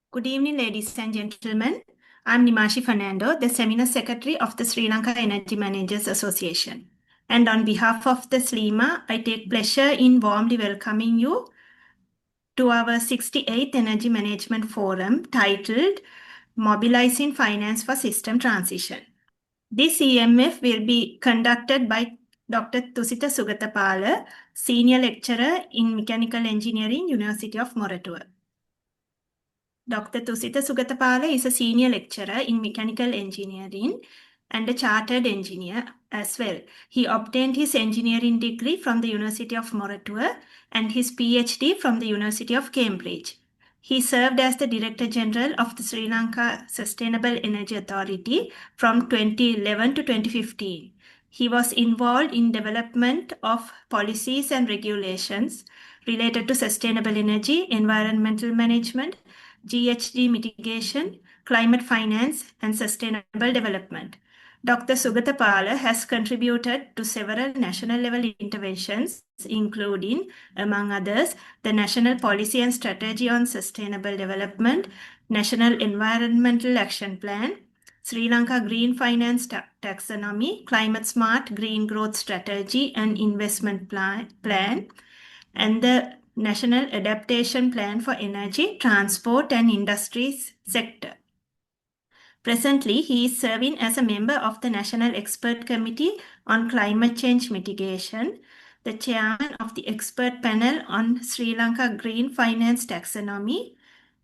Good evening, ladies and gentlemen. I'm Nimashi Fernando, the Seminar Secretary of the Sri Lanka Energy Managers Association. And on behalf of the SLEMA, I take pleasure in warmly welcoming you to our 68th Energy Management Forum titled Mobilizing Finance for System Transition. This EMF will be conducted by Dr. Thusitha Sugathapala, Senior Lecturer in Mechanical Engineering, University of Moratuwa. Dr. Thusitha Sugathapala is a senior lecturer in mechanical engineering and a chartered engineer as well. He obtained his engineering degree from the University of Moratuwa and his PhD from the University of Cambridge. He served as the Director General of the Sri Lanka Sustainable Energy Authority from 2011 to 2015. He was involved in development of policies and regulations related to sustainable energy, environmental management, GHG mitigation, climate finance, and sustainable development. Dr. Sugathapala has contributed to several national level interventions, including, among others, the National Policy and Strategy on Sustainable Development, National Environmental Action Plan, Sri Lanka Green Finance Taxonomy, Climate Smart Green Growth Strategy and Investment Plan, and the National Adaptation Plan for Energy, Transport and Industries sector. Presently, he is serving as a member of the National Expert Committee on Climate Change Mitigation, the chairman of the expert panel on Sri Lanka Green Finance Taxonomy,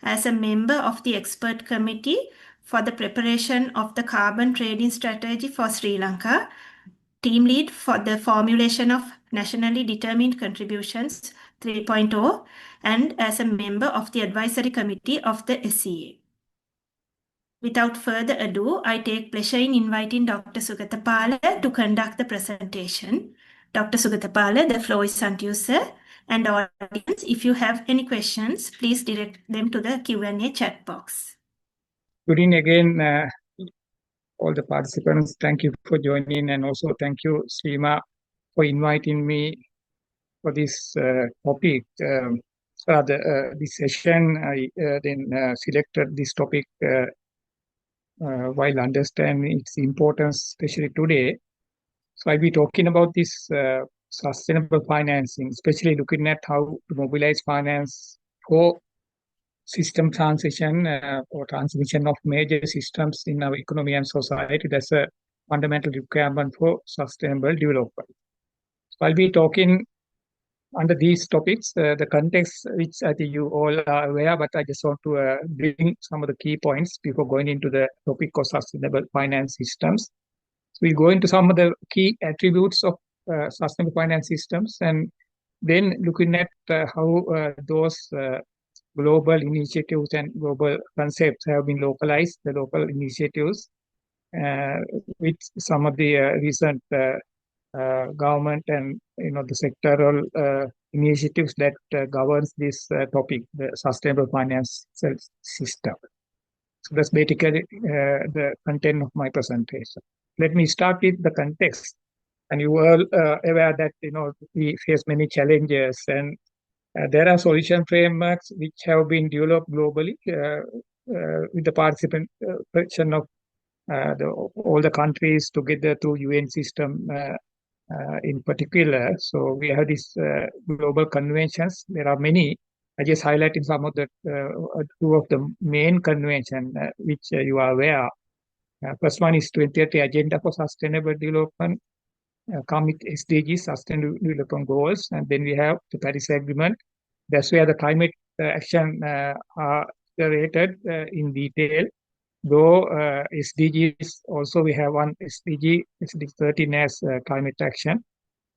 as a member of the expert committee for the preparation of the carbon trading strategy for Sri Lanka, team lead for the formulation of nationally determined contributions 3.0, and as a member of the advisory committee of the SEA. Without further ado, I take pleasure in inviting Dr. Sugathapala to conduct the presentation. Dr. Sugathapala, the floor is unto you, sir. And audience, if you have any questions, please direct them to the Q&A chat box. Good evening again, all the participants. Thank you for joining, and also thank you, SLEMA, for inviting me for this topic. This session, I then selected this topic while understanding its importance, especially today. So I'll be talking about this sustainable financing, especially looking at how to mobilize finance for system transition or transmission of major systems in our economy and society. That's a fundamental requirement for sustainable development. So I'll be talking under these topics, the context which I think you all are aware, but I just want to bring some of the key points before going into the topic of sustainable finance systems. So we'll go into some of the key attributes of sustainable finance systems, and then looking at how those global initiatives and global concepts have been localized, the local initiatives, with some of the recent government and the sectoral initiatives that governs this topic, the sustainable finance system. So that's basically the content of my presentation. Let me start with the context. And you are aware that we face many challenges, and there are solution frameworks which have been developed globally with the participation of all the countries together through UN system in particular. So we have these global conventions. There are many. I just highlighted some of the two of the main conventions which you are aware. First one is 2030 Agenda for Sustainable Development, come with SDGs, Sustainable Development Goals, and then we have the Paris Agreement. That's where the climate action are rated in detail. Though SDGs, also we have one SDG 13 as climate action,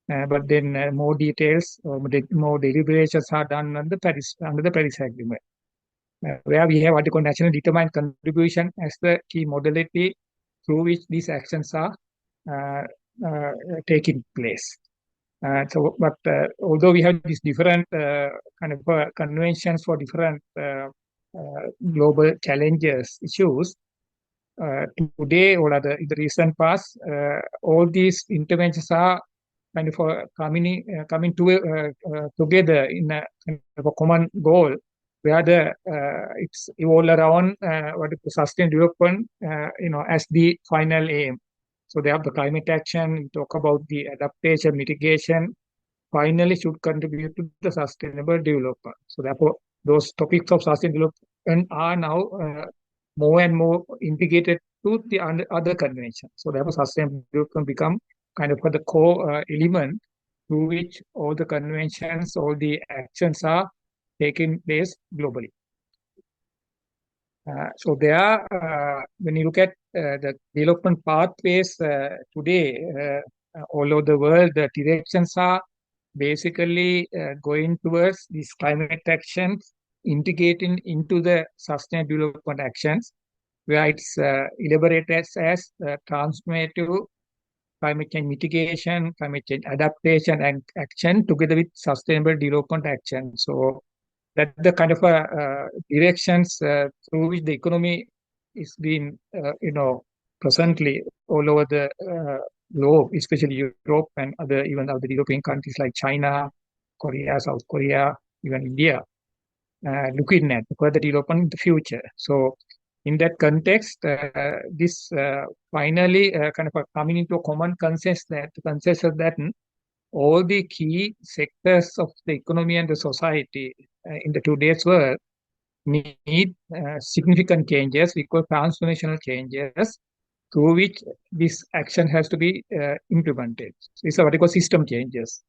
but then more details, more deliberations are done under the Paris Agreement, where we have what you call national determined contribution as the key modality through which these actions are taking place. Although we have these different kind of conventions for different global challenges, issues, today or in the recent past, all these interventions are kind of coming together in a common goal, where it's all around what is the sustainable development, as the final aim. So they have the climate action, we talk about the adaptation, mitigation, finally should contribute to the sustainable development. So therefore, those topics of sustainable development are now more and more integrated to the other conventions. So therefore, sustainable development become kind of the core element through which all the conventions, all the actions are taking place globally. So there, when you look at the development pathways today, all over the world, the directions are basically going towards these climate actions, integrating into the sustainable development actions, where it's elaborated as transformative climate change mitigation, climate change adaptation and action together with sustainable development action. So that the kind of directions through which the economy is being, presently all over the globe, especially Europe and even other European countries like China, Korea, South Korea, even India, looking at further development in the future. So in that context, this finally kind of coming into a common consensus that all the key sectors of the economy and the society in the today's world need significant changes, we call transformational changes, through which this action has to be implemented. So these are what we call system changes.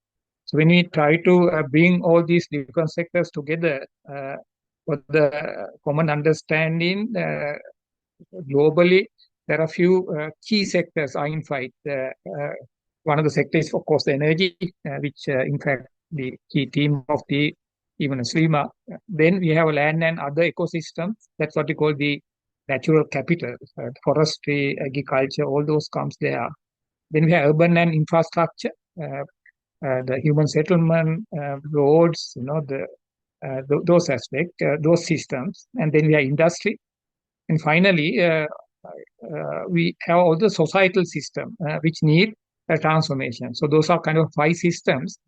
So when we try to bring all these different sectors together for the common understanding globally, there are a few key sectors are in fight. One of the sectors is, of course, the energy, which in fact the key theme of the even SLEMA. Then we have land and other ecosystems. That's what we call the natural capital, forestry, agriculture, all those comes there. Then we have urban and infrastructure, the human settlement, roads, those aspects, those systems. And then we have industry. And finally, we have all the societal system, which need a transformation. So those are kind of 5 systems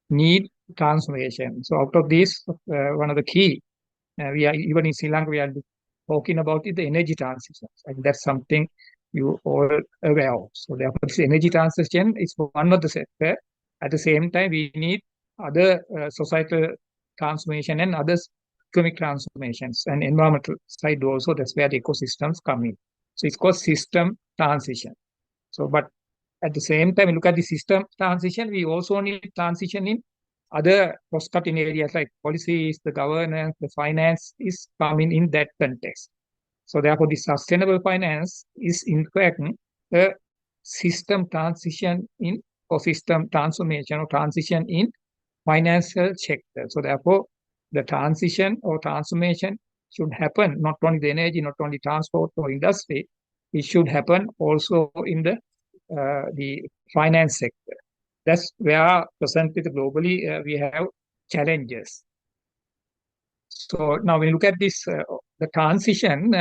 need transformation. So out of this, one of the key, we are even in Sri Lanka, we are talking about the energy transition. And that's something you all aware of. So therefore, this energy transition is one of the sector. At the same time, we need other societal transformation and other economic transformations and environmental side also. That's where the ecosystems come in. So it's called system transition. So, but at the same time, we look at the system transition, we also need transition in other cross-cutting areas like policies, the governance, the finance is coming in that context. So therefore, the sustainable finance is in fact a system transition in or system transformation or transition in financial sector. So therefore, the transition or transformation should happen not only the energy, not only transport or industry, it should happen also in the finance sector. That's where presently globally we have challenges. So now when you look at this, the transition,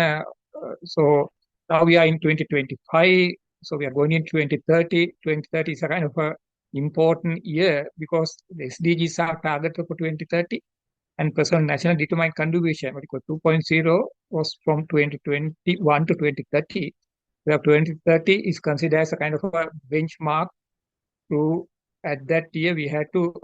so now we are in 2025, so we are going in 2030. 2030 is a kind of a important year because the SDGs are targeted for 2030 and personal national determined contribution, what we call 2.0, was from 2021 to 2030. Where 2030 is considered as a kind of a benchmark to at that year we had to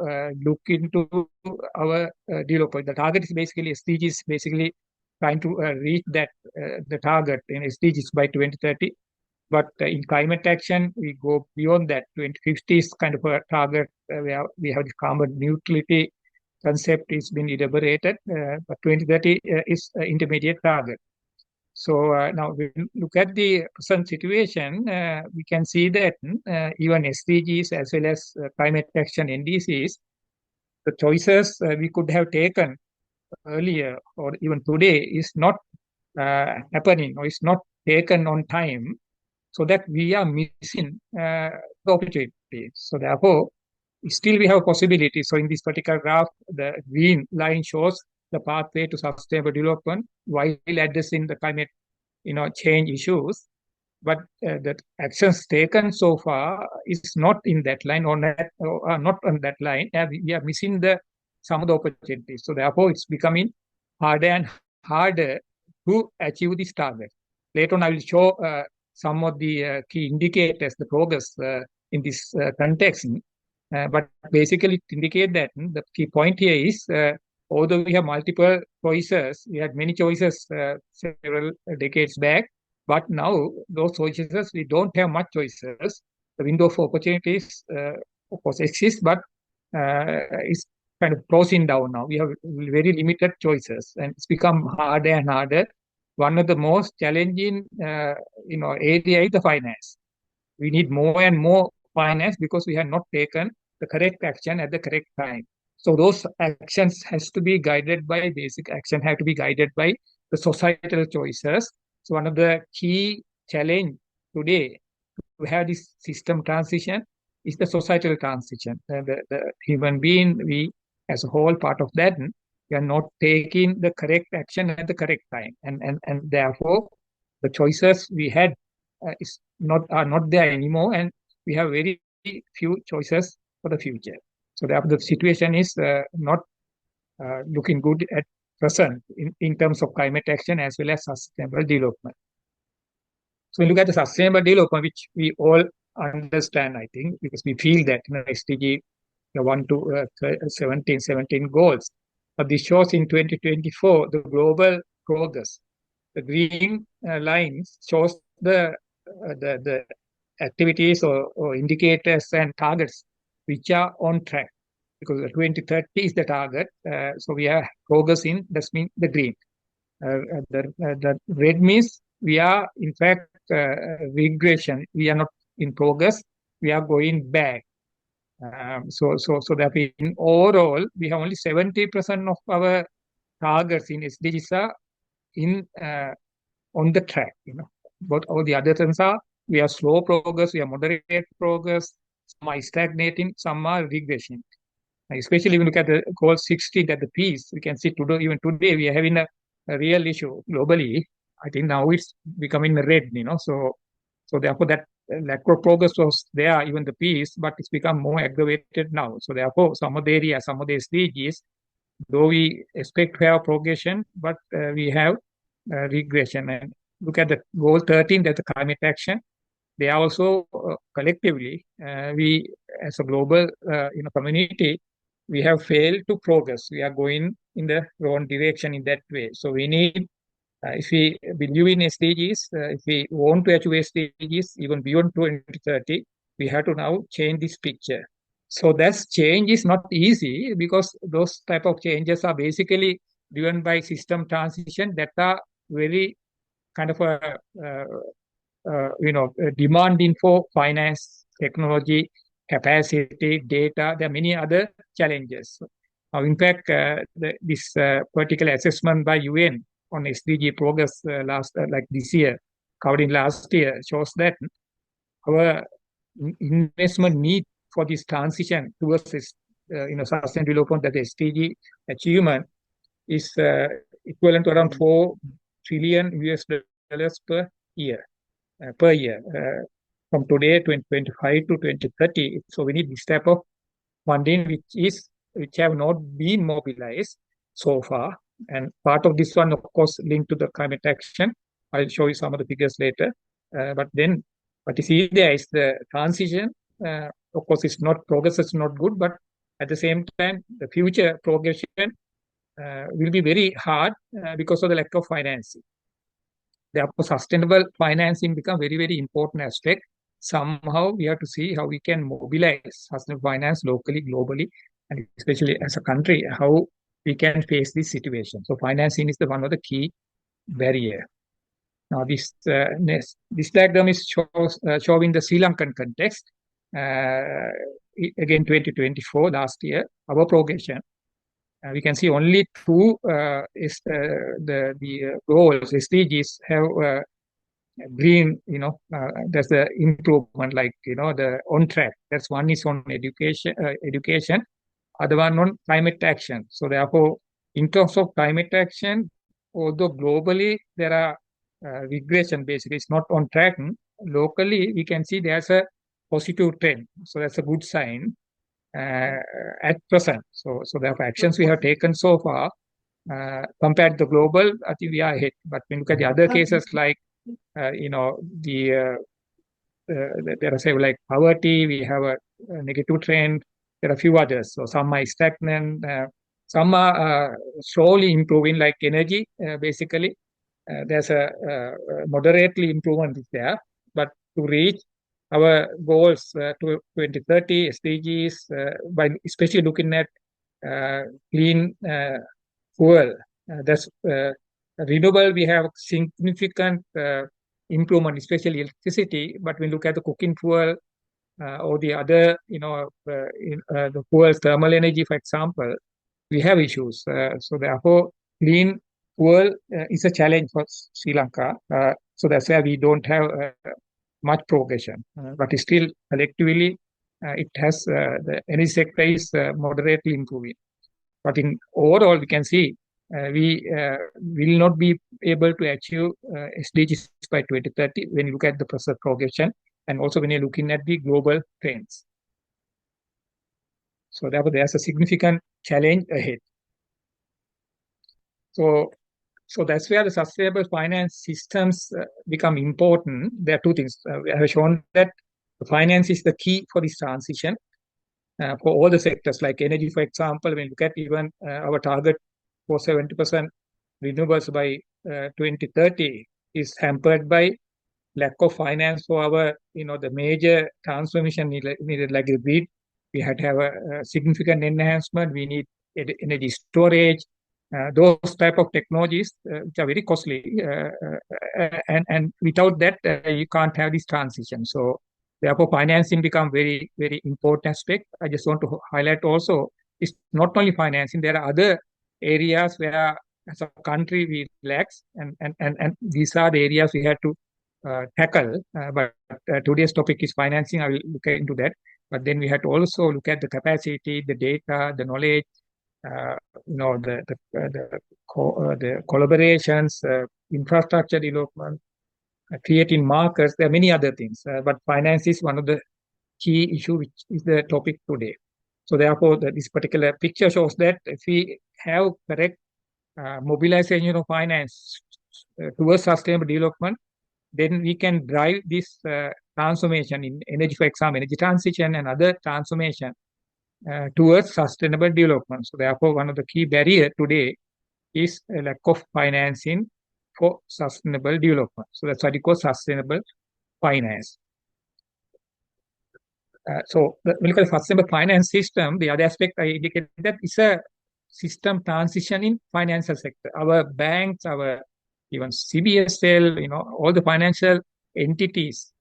look into our development. The target is basically SDGs, basically trying to reach that the target in SDGs by 2030. But in climate action, we go beyond that. 2050 is kind of a target where we have the carbon neutrality concept is being elaborated, but 2030 is an intermediate target. So now we look at the present situation, we can see that even SDGs as well as climate action NDCs, the choices we could have taken earlier or even today is not happening or is not taken on time, so that we are missing the opportunity. So therefore, still we have possibilities. So in this particular graph, the green line shows the pathway to sustainable development while addressing the climate change issues. But the actions taken so far is not in that line or not on that line. We are missing some of the opportunities. So therefore, it's becoming harder and harder to achieve this target. Later on, I will show some of the key indicators, the progress in this context. But basically, it indicates that the key point here is although we have multiple choices, we had many choices several decades back, but now those choices, we don't have much choices. The window of opportunities, of course, exists, but is kind of closing down now. We have very limited choices, and it's become harder and harder. One of the most challenging, area is the finance. We need more and more finance because we have not taken the correct action at the correct time. So those actions has to be guided by basic action, have to be guided by the societal choices. So one of the key challenge today to have this system transition is the societal transition. The human being, we as a whole part of that, we are not taking the correct action at the correct time, and therefore the choices we had are not there anymore, and we have very few choices for the future. So therefore, the situation is not looking good at present in terms of climate action as well as sustainable development. So we look at the sustainable development, which we all understand, I think, because we feel that SDG 1 to 17 goals. But this shows in 2024 the global progress. The green lines shows the activities or indicators and targets which are on track, because 2030 is the target. So we are progressing. That means the green. The red means we are in fact regression. We are not in progress. We are going back. So that in overall we have only 70% of our targets in SDGs are in on the track. But all the other things are, we are slow progress, we are moderate progress, some are stagnating, some are regression. Especially when we look at the goal 16 at the piece, we can see today, even today, we are having a real issue globally. I think now it's becoming red, so therefore that lack of progress was there, even the piece, but it's become more aggravated now. So therefore, some of the areas, some of the SDGs, though we expect to have progression, but we have regression. And look at the goal 13, that's the climate action. They are also collectively, we as a global community, we have failed to progress. We are going in the wrong direction in that way. So we need, if we believe in SDGs, if we want to achieve SDGs even beyond 2030, we have to now change this picture. So that change is not easy, because those type of changes are basically driven by system transition that are very kind of demanding for finance, technology, capacity, data. There are many other challenges. Now, in fact, this particular assessment by UN on SDG progress this year, covered in last year, shows that our investment need for this transition towards this, sustainable development, that SDG achievement is equivalent to around 4 trillion US dollars per year. From today 2025 to 2030. So we need this type of funding which have not been mobilized so far. And part of this one, of course, linked to the climate action. I'll show you some of the figures later. But then what you see there is the transition. Of course, it's not progress, it's not good, but at the same time, the future progression will be very hard because of the lack of financing. Therefore, sustainable financing become very, very important aspect. Somehow we have to see how we can mobilize sustainable finance locally, globally, and especially as a country, how we can face this situation. So financing is one of the key barrier. Now this diagram is showing the Sri Lankan context. Again, 2024, last year, our progression. We can see only two is the goals, SDGs have green, there's the improvement, the on track. That's one is on education, other one on climate action. So therefore, in terms of climate action, although globally there are regression, basically it's not on track, locally we can see there's a positive trend. So that's a good sign at present. So therefore, actions we have taken so far Compared to the global, I think we are ahead. But when you look at the other cases like, there are several like poverty, we have a negative trend. There are a few others. So some are stagnant, some are slowly improving, like energy, basically. There's a moderately improvement is there, but to reach our goals to 2030 SDGs, by especially looking at clean fuel, that's renewable. We have significant improvement, especially electricity. But when we look at the cooking fuel or the other, the fuel thermal energy, for example, we have issues. So therefore, clean fuel is a challenge for Sri Lanka. So that's why we don't have much progression. But still, collectively, it has the energy sector is moderately improving. But in overall, we can see we will not be able to achieve SDGs by 2030 when you look at the present progression and also when you're looking at the global trends. So therefore, there's a significant challenge ahead. So that's where the sustainable finance systems become important. There are two things. We have shown that the finance is the key for this transition for all the sectors, like energy, for example. When you look at even our target for 70% renewables by 2030 is hampered by lack of finance for our, the major transformation needed, like the grid. We had to have a significant enhancement. We need energy storage, those type of technologies which are very costly, and without that you can't have this transition. So therefore, financing become very, very important aspect. I just want to highlight also, it's not only financing. There are other areas where, as a country, we relax, and these are the areas we have to tackle. But today's topic is financing. I will look into that. But then we have to also look at the capacity, the data, the knowledge, the collaborations, infrastructure development, creating markets. There are many other things, but finance is one of the key issue, which is the topic today. So therefore, this particular picture shows that if we have correct mobilization of finance towards sustainable development, then we can drive this transformation in energy, for example, energy transition and other transformation towards sustainable development. So therefore, one of the key barriers today is a lack of financing for sustainable development. So that's what we call sustainable finance. So when you look at the sustainable finance system, the other aspect I indicated that is a system transition in financial sector. Our banks, our even CBSL, all the financial entities,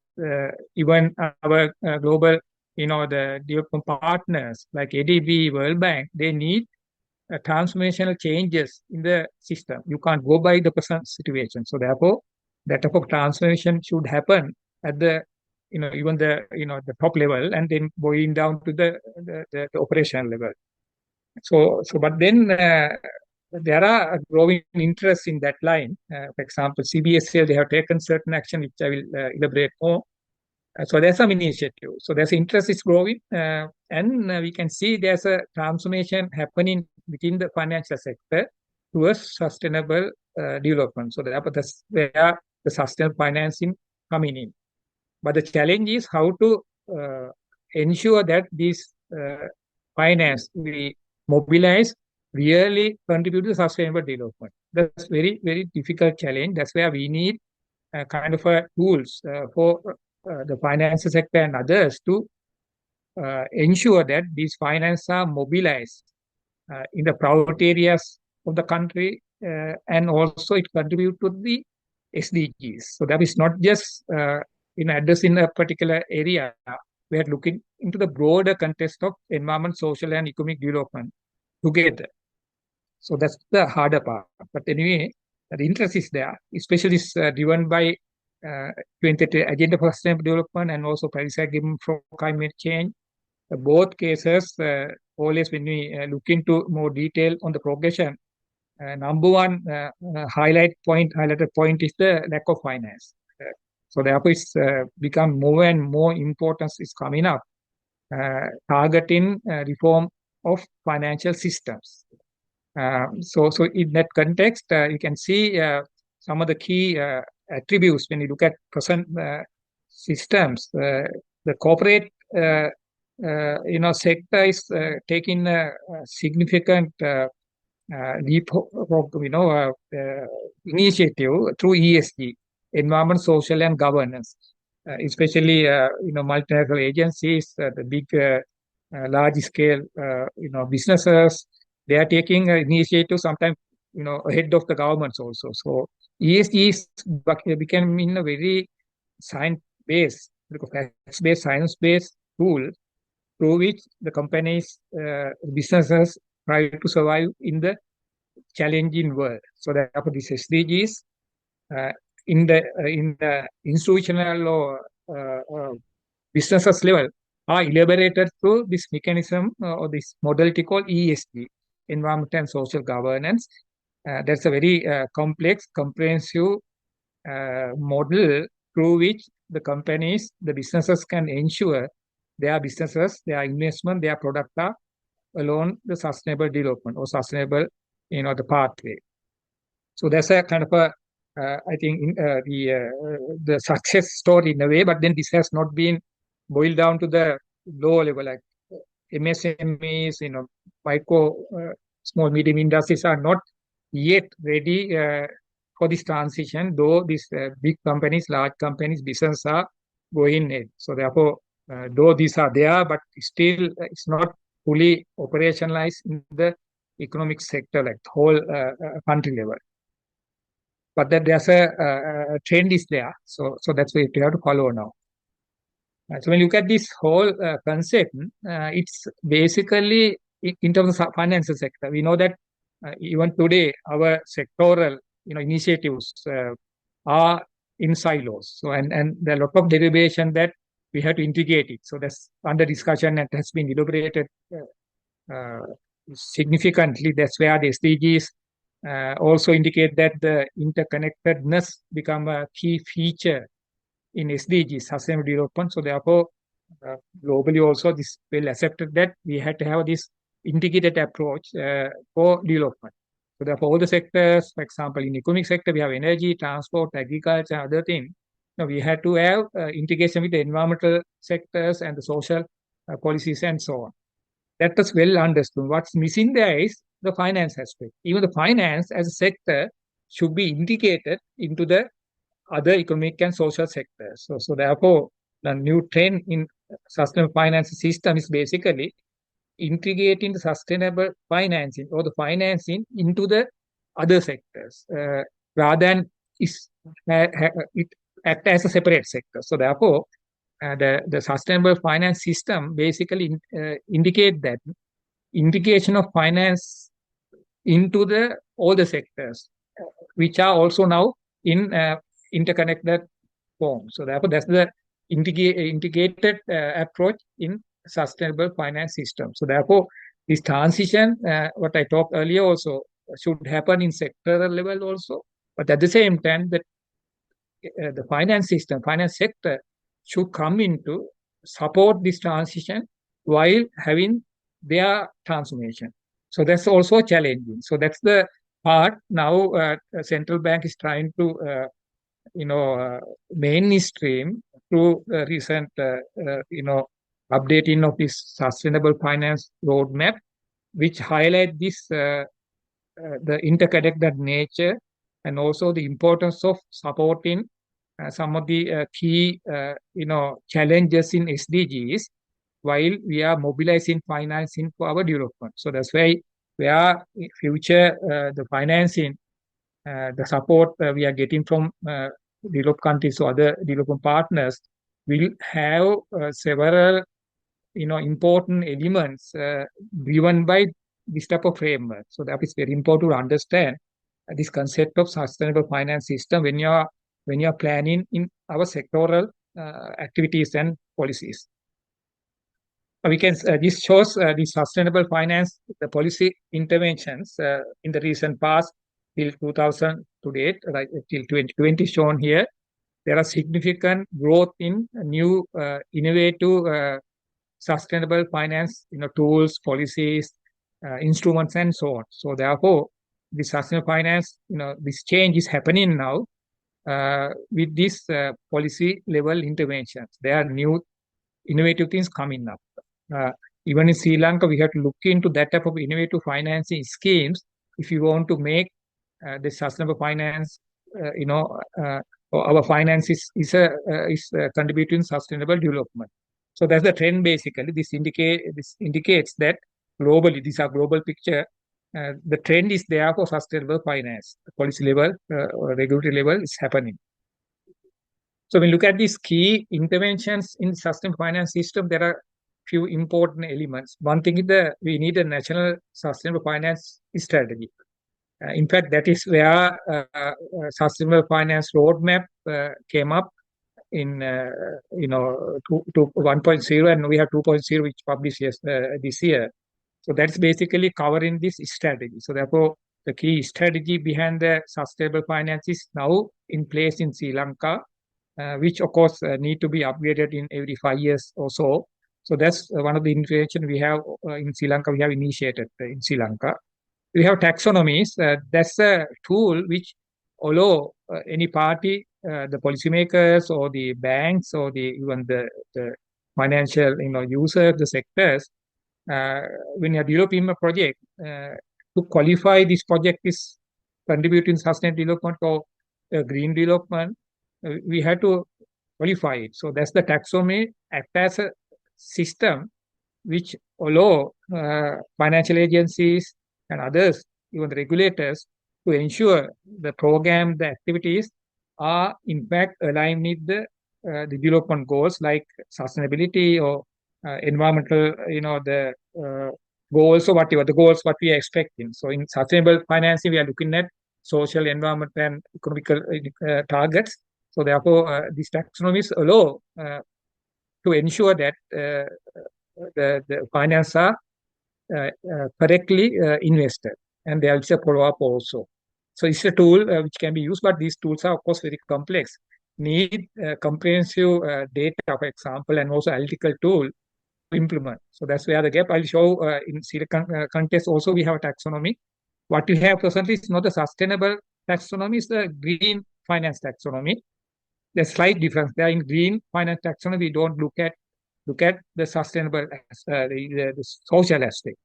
even our global, the development partners like ADB, World Bank, they need transformational changes in the system. You can't go by the present situation. So therefore, that type of transformation should happen at the, even the, the top level, and then going down to the operational level. But then there are a growing interest in that line. For example, CBSL, they have taken certain action, which I will elaborate more. So there's some initiative. So there's interest is growing, and we can see there's a transformation happening within the financial sector towards sustainable development. So that's where the sustainable financing coming in. But the challenge is how to ensure that this finance we mobilize really contribute to sustainable development. That's very, very difficult challenge. That's where we need kind of tools for the financial sector and others to ensure that these finance are mobilized in the priority areas of the country, and also it contribute to the SDGs. So that is not just addressing a particular area. We are looking into the broader context of environment, social, and economic development together. So that's the harder part. But anyway, the interest is there, especially driven by 2030 Agenda for Sustainable Development and also Paris Agreement for Climate Change. Both cases, always when we look into more detail on the progression, number one highlighted point is the lack of finance. So therefore, it's become more and more importance is coming up, targeting reform of financial systems. So in that context, you can see some of the key attributes when you look at present systems. The corporate, sector is taking a significant leap of, initiative through ESG, environment, social, and governance. Especially, multinational agencies, the big, large-scale, businesses, they are taking initiative sometimes, ahead of the governments also. So ESG is becoming a very science-based, facts-based, science-based tool through which the companies, businesses try to survive in the challenging world. So therefore, these SDGs uh, in the institutional or businesses level are elaborated through this mechanism or this modality called ESG, environment and social governance. That's a very complex, comprehensive model through which the companies, the businesses can ensure their businesses, their investment, their product are along the sustainable development or sustainable, the pathway. So that's a kind of a, I think, the success story in a way. But then this has not been boiled down to the lower level, like MSMEs, micro, small, medium industries are not yet ready for this transition, though these big companies, large companies, business are going in. So therefore, though these are there, but still it's not fully operationalized in the economic sector, like the whole country level. But that there's a trend is there. So that's what you have to follow now. So when you look at this whole concept, it's basically in terms of financial sector. We know that even today our sectoral initiatives are in silos. So and there are a lot of derivation that we have to integrate it. So that's under discussion and has been elaborated significantly. That's where the SDGs also indicate that the interconnectedness become a key feature in SDGs, sustainable development. So therefore, globally also this well accepted that we had to have this integrated approach for development. So therefore, all the sectors, for example, in economic sector, we have energy, transport, agriculture, and other things. Now we had to have integration with the environmental sectors and the social policies and so on. That was well understood. What's missing there is the finance aspect. Even the finance as a sector should be integrated into the other economic and social sectors. So therefore, the new trend in sustainable finance system is basically integrating the sustainable financing or the financing into the other sectors rather than it act as a separate sector. So therefore, the sustainable finance system basically indicate that integration of finance into the all the sectors, which are also now in interconnected form. So therefore, that's the integrated approach in sustainable finance system. So therefore, this transition, what I talked earlier also, should happen in sectoral level also. But at the same time, the finance system, finance sector should come into support this transition while having their transformation. So that's also challenging. So that's the part now central bank is trying to mainstream through recent updating of this sustainable finance roadmap, which highlight this the interconnected nature and also the importance of supporting some of the key challenges in SDGs while we are mobilizing financing for our development. So that's why we are in future the financing, the support we are getting from developed countries or other development partners will have several important elements driven by this type of framework. So that is very important to understand this concept of sustainable finance system when you are planning in our sectoral activities and policies. We can this shows the sustainable finance, the policy interventions in the recent past till 2000 to date, right till 2020 shown here. There are significant growth in new innovative sustainable finance tools, policies, instruments and so on. So therefore, the sustainable finance, this change is happening now with this policy level interventions. There are new innovative things coming up. Uh, Even in Sri Lanka, we have to look into that type of innovative financing schemes if you want to make the sustainable finance, our finance is contributing sustainable development. So that's the trend basically. This indicates that globally, these are global picture. The trend is there for sustainable finance. The policy level or regulatory level is happening. So when we look at these key interventions in sustainable finance system, there are few important elements. One thing is we need a national sustainable finance strategy. In fact, that is where sustainable finance roadmap came up in 1.0, and we have 2.0, which published this year. So that's basically covering this strategy. So therefore, the key strategy behind the sustainable finance is now in place in Sri Lanka, which of course need to be upgraded in every 5 years or so. So that's one of the intervention we have in Sri Lanka. We have initiated in Sri Lanka. We have taxonomies. That's a tool which allow any party, the policymakers or the banks or even the financial users, the sectors, uh, when you are developing a project, to qualify this project is contributing sustainable development or green development, we have to qualify it. So that's the taxonomy act as a system which allow financial agencies and others, even the regulators, to ensure the program, the activities are in fact aligned with the development goals like sustainability or environmental, the goals or whatever, the goals what we are expecting. So in sustainable financing, we are looking at social, environment, and economical targets. So therefore, these taxonomies allow to ensure that the finance are correctly invested, and there is a follow-up also. So it's a tool which can be used, but these tools are of course very complex. Need comprehensive data, for example, and also analytical tool to implement. So that's where the gap. I'll show in Silicon context also we have a taxonomy. What we have presently is not the sustainable taxonomy, it's the green finance taxonomy. There's slight difference there. In green finance taxonomy, we don't look at the sustainable, the social aspect.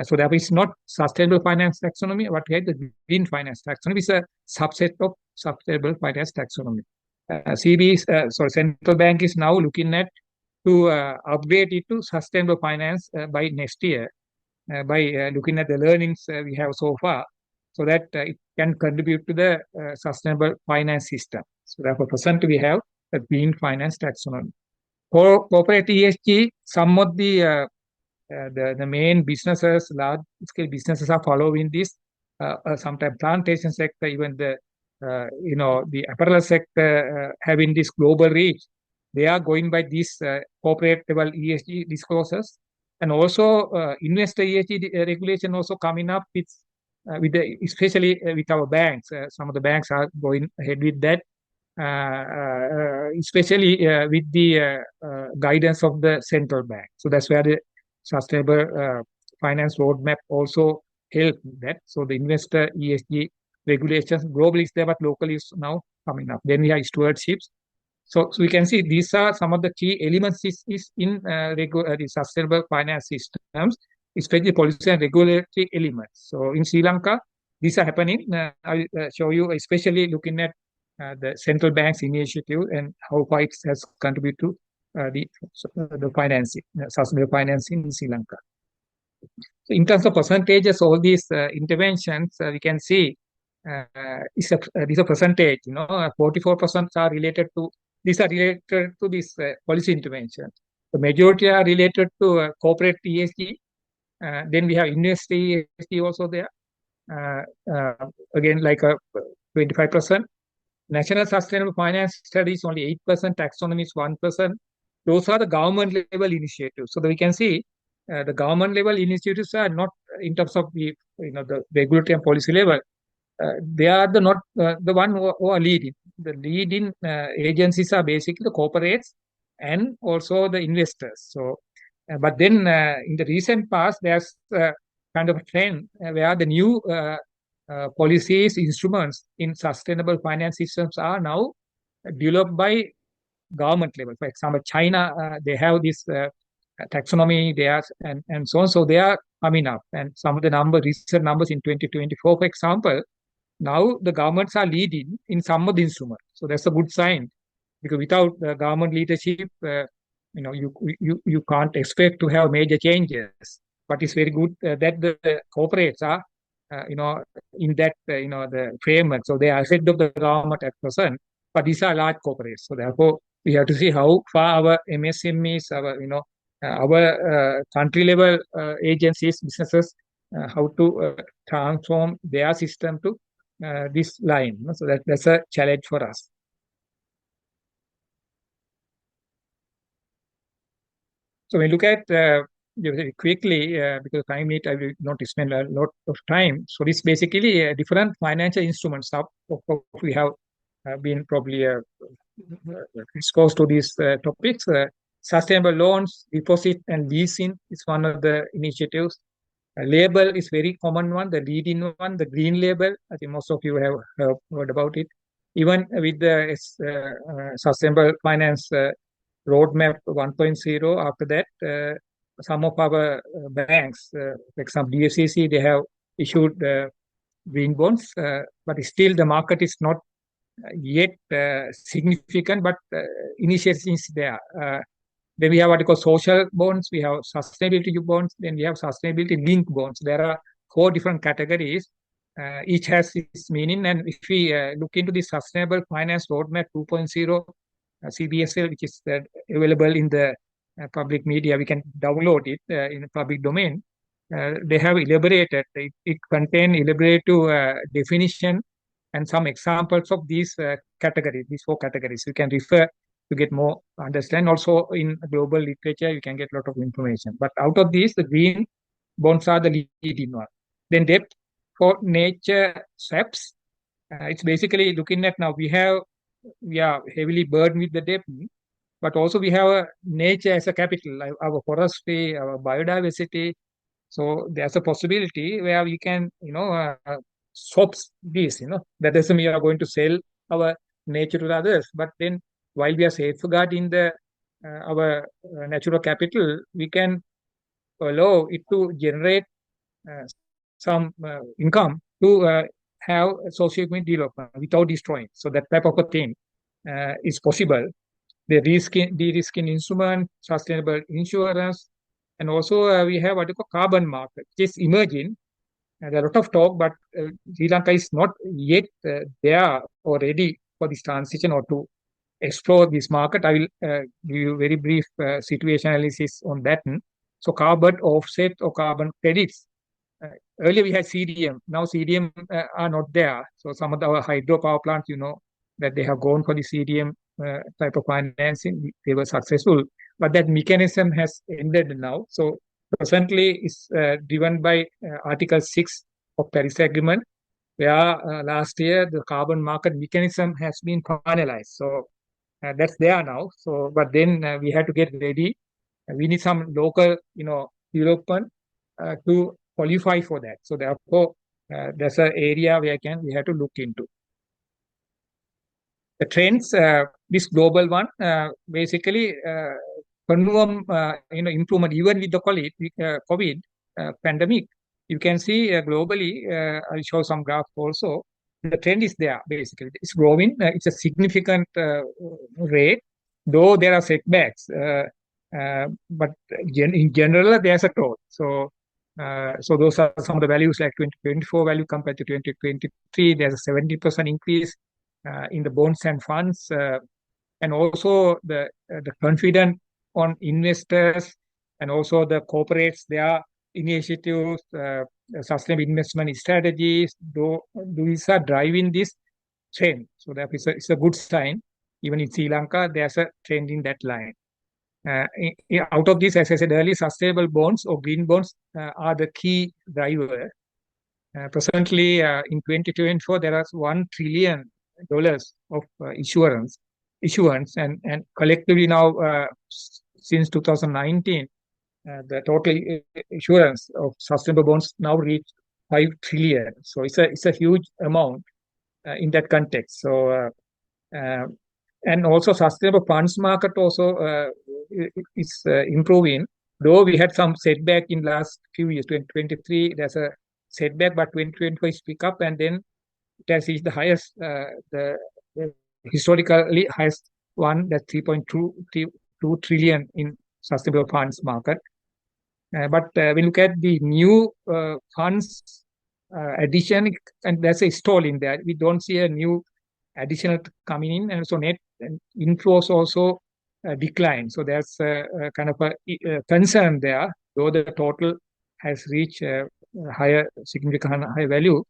So that is not sustainable finance taxonomy. What we have, the green finance taxonomy is a subset of sustainable finance taxonomy. Central Bank is now looking at to upgrade it to sustainable finance by next year, by looking at the learnings we have so far, so that it can contribute to the sustainable finance system. So therefore, presently we have the green finance taxonomy. For corporate ESG, some of the main businesses, large scale businesses are following this. Sometimes plantation sector, even the apparel sector having this global reach, they are going by this corporate level ESG disclosures, and also investor ESG regulation also coming up especially with our banks. Some of the banks are going ahead with that, especially with the guidance of the central bank. So that's where the sustainable finance roadmap also help that. So the investor ESG regulations globally is there, but locally is now coming up. Then we have stewardships. So we can see these are some of the key elements is in the sustainable finance systems, especially policy and regulatory elements. So in Sri Lanka, these are happening. I'll show you, especially looking at the central bank's initiative and how far it has contributed to the financing, sustainable financing in Sri Lanka. So in terms of percentages, all these interventions, we can see is a percentage. 44% are related to these this policy intervention. The majority are related to corporate ESG. Then we have industry ESG also there. Again, like 25%. National Sustainable Finance Study is only 8%, taxonomy is 1%. Those are the government level initiatives. So that we can see the government level initiatives are not in terms of the regulatory and policy level. They are not the one who are leading. The leading agencies are basically the corporates and also the investors. So, but then in the recent past, there's kind of a trend where the new policies, instruments in sustainable finance systems are now developed by government level. For example, China, they have this taxonomy there and so on. So they are coming up. And some of the recent numbers in 2024, for example, now the governments are leading in some of the instruments. So that's a good sign, because without government leadership, you can't expect to have major changes. But it's very good that the corporates are, in that, the framework. So they are ahead of the government at present. But these are large corporates. So therefore, we have to see how far our MSMEs, our country level agencies, businesses, how to transform their system to this line. So that's a challenge for us. So we look at quickly, because time need, I will not spend a lot of time. So this basically different financial instruments we have been probably exposed to these topics. Sustainable loans, deposit and leasing is one of the initiatives. Label is very common one, the leading one, the green label. I think most of you have heard about it. Even with the sustainable finance roadmap 1.0, after that, some of our banks, for example, DFCC, they have issued green bonds, but still the market is not yet significant, but initiatives there. Then we have what we call social bonds, we have sustainability bonds, then we have sustainability linked bonds. There are 4 different categories. Each has its meaning. And if we look into the Sustainable Finance Roadmap 2.0, CBSL, which is available in the public media, we can download it in the public domain. They have elaborated, it contains elaborative definition and some examples of these categories, these 4 categories. You can refer to get more understand. Also in global literature, you can get a lot of information. But out of these, the green bonds are the leading one. Then debt for nature swaps. It's basically looking at now we are heavily burdened with the debt, but also we have nature as a capital, like our forestry, our biodiversity. So there's a possibility where we can, swap these, that doesn't mean we are going to sell our nature to others, but then while we are safeguarding our natural capital, we can allow it to generate uh, some income to have socio-economic development without destroying. So that type of a thing is possible. The de-risking instrument, sustainable insurance, and also we have what you call carbon market, which is emerging. There are a lot of talk, but Sri Lanka is not yet there or ready for this transition or to explore this market. I will give you very brief situation analysis on that. So carbon offset or carbon credits. Earlier we had CDM. Now CDM are not there. So some of our hydropower plants, that they have gone for the CDM type of financing. They were successful, but that mechanism has ended now. So presently is driven by Article 6 of Paris Agreement, where last year the carbon market mechanism has been finalized. So that's there now. So, but then we have to get ready. We need some local, development to qualify for that. So therefore, there's an area where we have to look into. The trends, this global one, basically confirm, improvement even with the COVID pandemic. You can see globally, I'll show some graph also. The trend is there, basically. It's growing. It's a significant rate, though there are setbacks. But in general, there's a growth. So those are some of the values, like 2024 value compared to 2023. There's a 70% increase in the bonds and funds, and also the confidence on investors and also the corporates, their initiatives, sustainable investment strategies. These are driving this trend. So that is it's a good sign. Even in Sri Lanka, there's a trend in that line. Out of this, as I said earlier, sustainable bonds or green bonds are the key driver. Presently, in 2024, there is $1 trillion of issuance, and collectively now, since 2019, the total issuance of sustainable bonds now reach 5 trillion. So it's a huge amount in that context. So and also sustainable funds market also is improving. Though we had some setback in last few years, 2023 there's a setback, but 2024 is pick up, and then it has reached the highest, the historically highest one, that's 3.2 trillion in sustainable funds market. But when you look at the new funds addition, and there's a stall in there. We don't see a new additional coming in, and so net inflows also decline. So there's a kind of a concern there, though the total has reached higher, significant high value.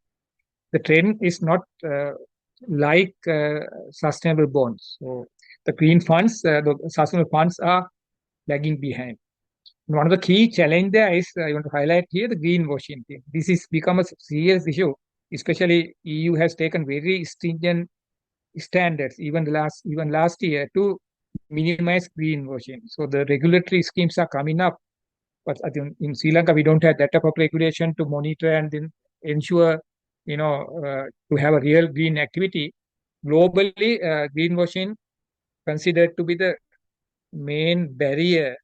The trend is not like sustainable bonds. So the green funds, the sustainable funds are lagging behind. One of the key challenge there is, I want to highlight here, the greenwashing thing. This is become a serious issue, especially EU has taken very stringent standards even last year to minimize greenwashing. So the regulatory schemes are coming up, but I think in Sri Lanka we don't have that type of regulation to monitor and then ensure, to have a real green activity. Globally, greenwashing considered to be the main barrier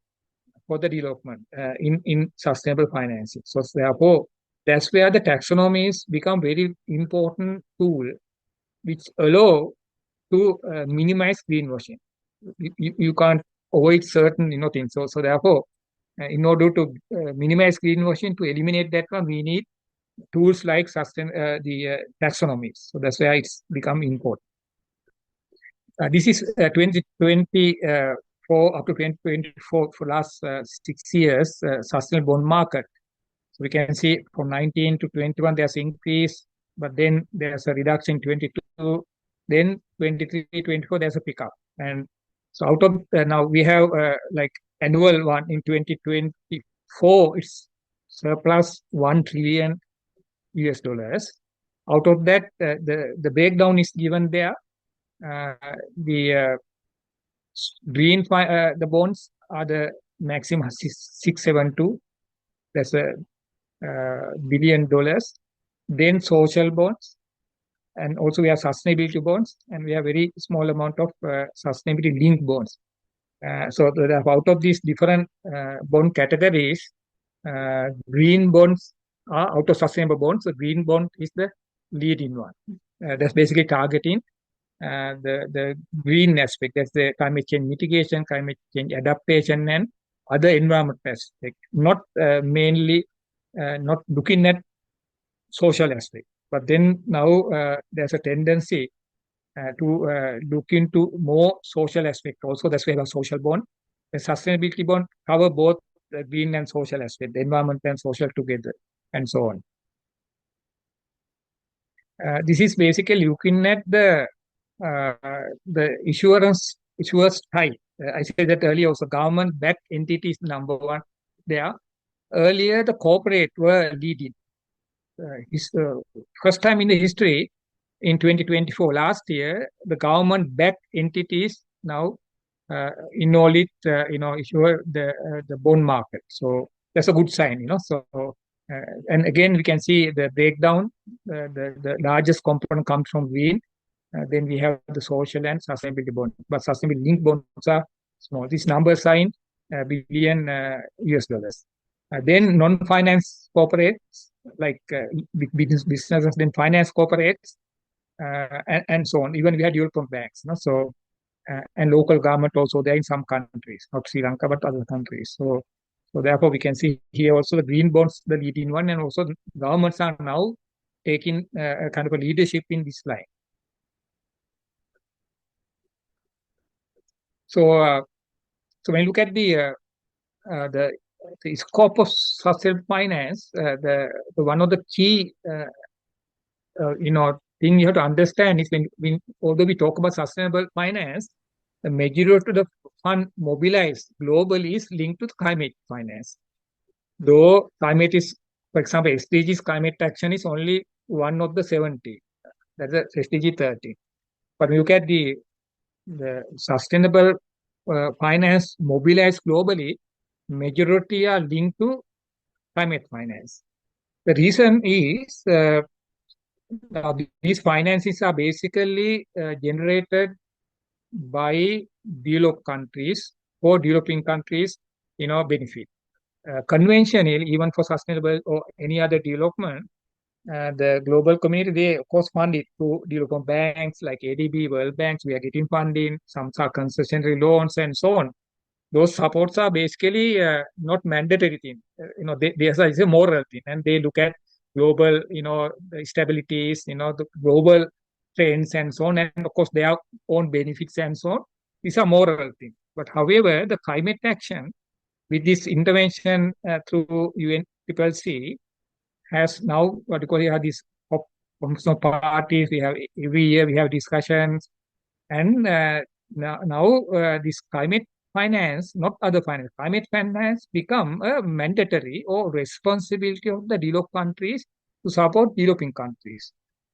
for the development in sustainable financing. So therefore, that's where the taxonomies become very important tool, which allow to minimize greenwashing. You can't avoid certain things. So therefore, in order to minimize greenwashing, to eliminate that one, we need tools like the taxonomies. So that's where it's become important. This is 2024 up to 2024 for last 6 years sustainable bond market. So we can see from 19 to 21 there's an increase, but then there's a reduction in 22. Then 23, 24 there's a pickup, and so out of now we have like annual one in 2024, it's surplus 1 trillion US dollars. Out of that, the breakdown is given there. The green the bonds are the maximum 672. That's a $1 billion. Then social bonds, and also we have sustainability bonds, and we have very small amount of sustainability linked bonds. So out of these different bond categories, green bonds are out of sustainable bonds. The green bond is the leading one. That's basically targeting the green aspect. That's the climate change mitigation, climate change adaptation, and other environment aspect. Not mainly not looking at social aspect. But then now there's a tendency to look into more social aspect also. That's why we have a social bond. The sustainability bond cover both the green and social aspect, the environment and social together, and so on. This is basically looking at the issuers type. I said that earlier also, government-backed entities number one there. Earlier, the corporate were leading. First time in the history, in 2024, last year, the government-backed entities now involve issue the bond market. So that's a good sign, So and again, we can see the breakdown. The largest component comes from green. Then we have the social and sustainability bond, but sustainability linked bonds are small. These numbers are in billion US dollars. Then non-finance corporates, like big businesses, then finance corporates, and so on. Even we had European banks, So and local government also there in some countries, not Sri Lanka but other countries. So therefore we can see here also the green bonds, the leading one, and also governments are now taking a kind of a leadership in this line. So when you look at the scope of sustainable finance, the one of the key thing you have to understand is when although we talk about sustainable finance, the majority of the fund mobilized globally is linked to climate finance. Though climate is, for example, SDGs climate action is only one of the 70. That's the SDG 30. But when you look at the sustainable finance mobilized globally, majority are linked to climate finance. The reason is these finances are basically generated by developed countries for developing countries, benefit. Conventionally, even for sustainable or any other development, the global community, they of course fund it through development banks like ADB, World Banks. We are getting funding, some are concessionary loans and so on. Those supports are basically not mandatory thing. There's a moral thing, and they look at global, the stabilities, the global trends and so on, and of course their own benefits and so on. These are moral things. But however, the climate action with this intervention through UNCCC has now what you call here these functional parties. We have every year we have discussions, and now this climate finance, not other finance, climate finance become a mandatory or responsibility of the developed countries to support developing countries.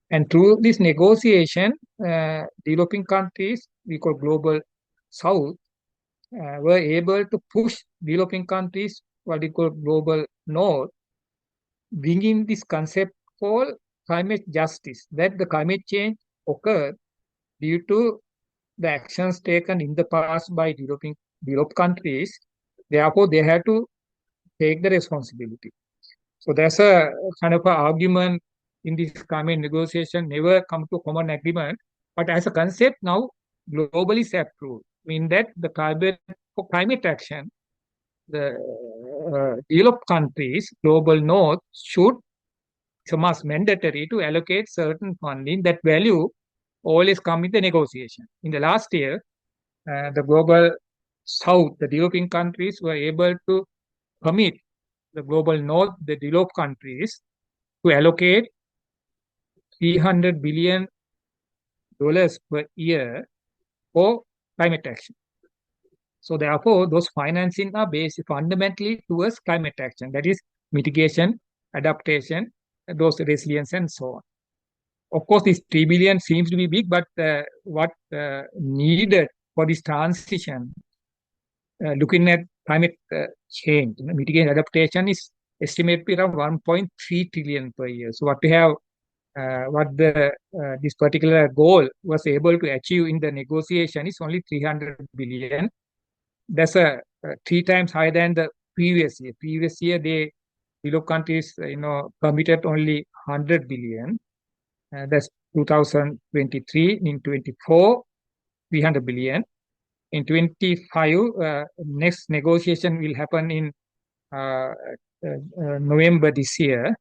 And through this negotiation, developing countries, we call global south, were able to push developing countries, what we call global north, bringing this concept called climate justice, that the climate change occurred due to the actions taken in the past by developed countries. Therefore, they have to take the responsibility. So there's a kind of an argument in this climate negotiation, never come to common agreement. But as a concept now, globally is approved. Mean that the for climate action, the developed countries, global north, should, it's a must mandatory to allocate certain funding. That value always come in the negotiation. In the last year, the global south, the developing countries were able to commit the global north, the developed countries, to allocate $300 billion per year for climate action. So therefore, those financing are based fundamentally towards climate action. That is mitigation, adaptation, those resilience and so on. Of course, this 3 billion seems to be big, but what needed for this transition, looking at climate change, mitigation adaptation is estimated to be around 1.3 trillion per year. So what we have, what this particular goal was able to achieve in the negotiation is only 300 billion. That's 3 times higher than the previous year. Previous year, developed countries, committed only 100 billion. That's 2023. In 24, 300 billion. In 25, next negotiation will happen in November this year,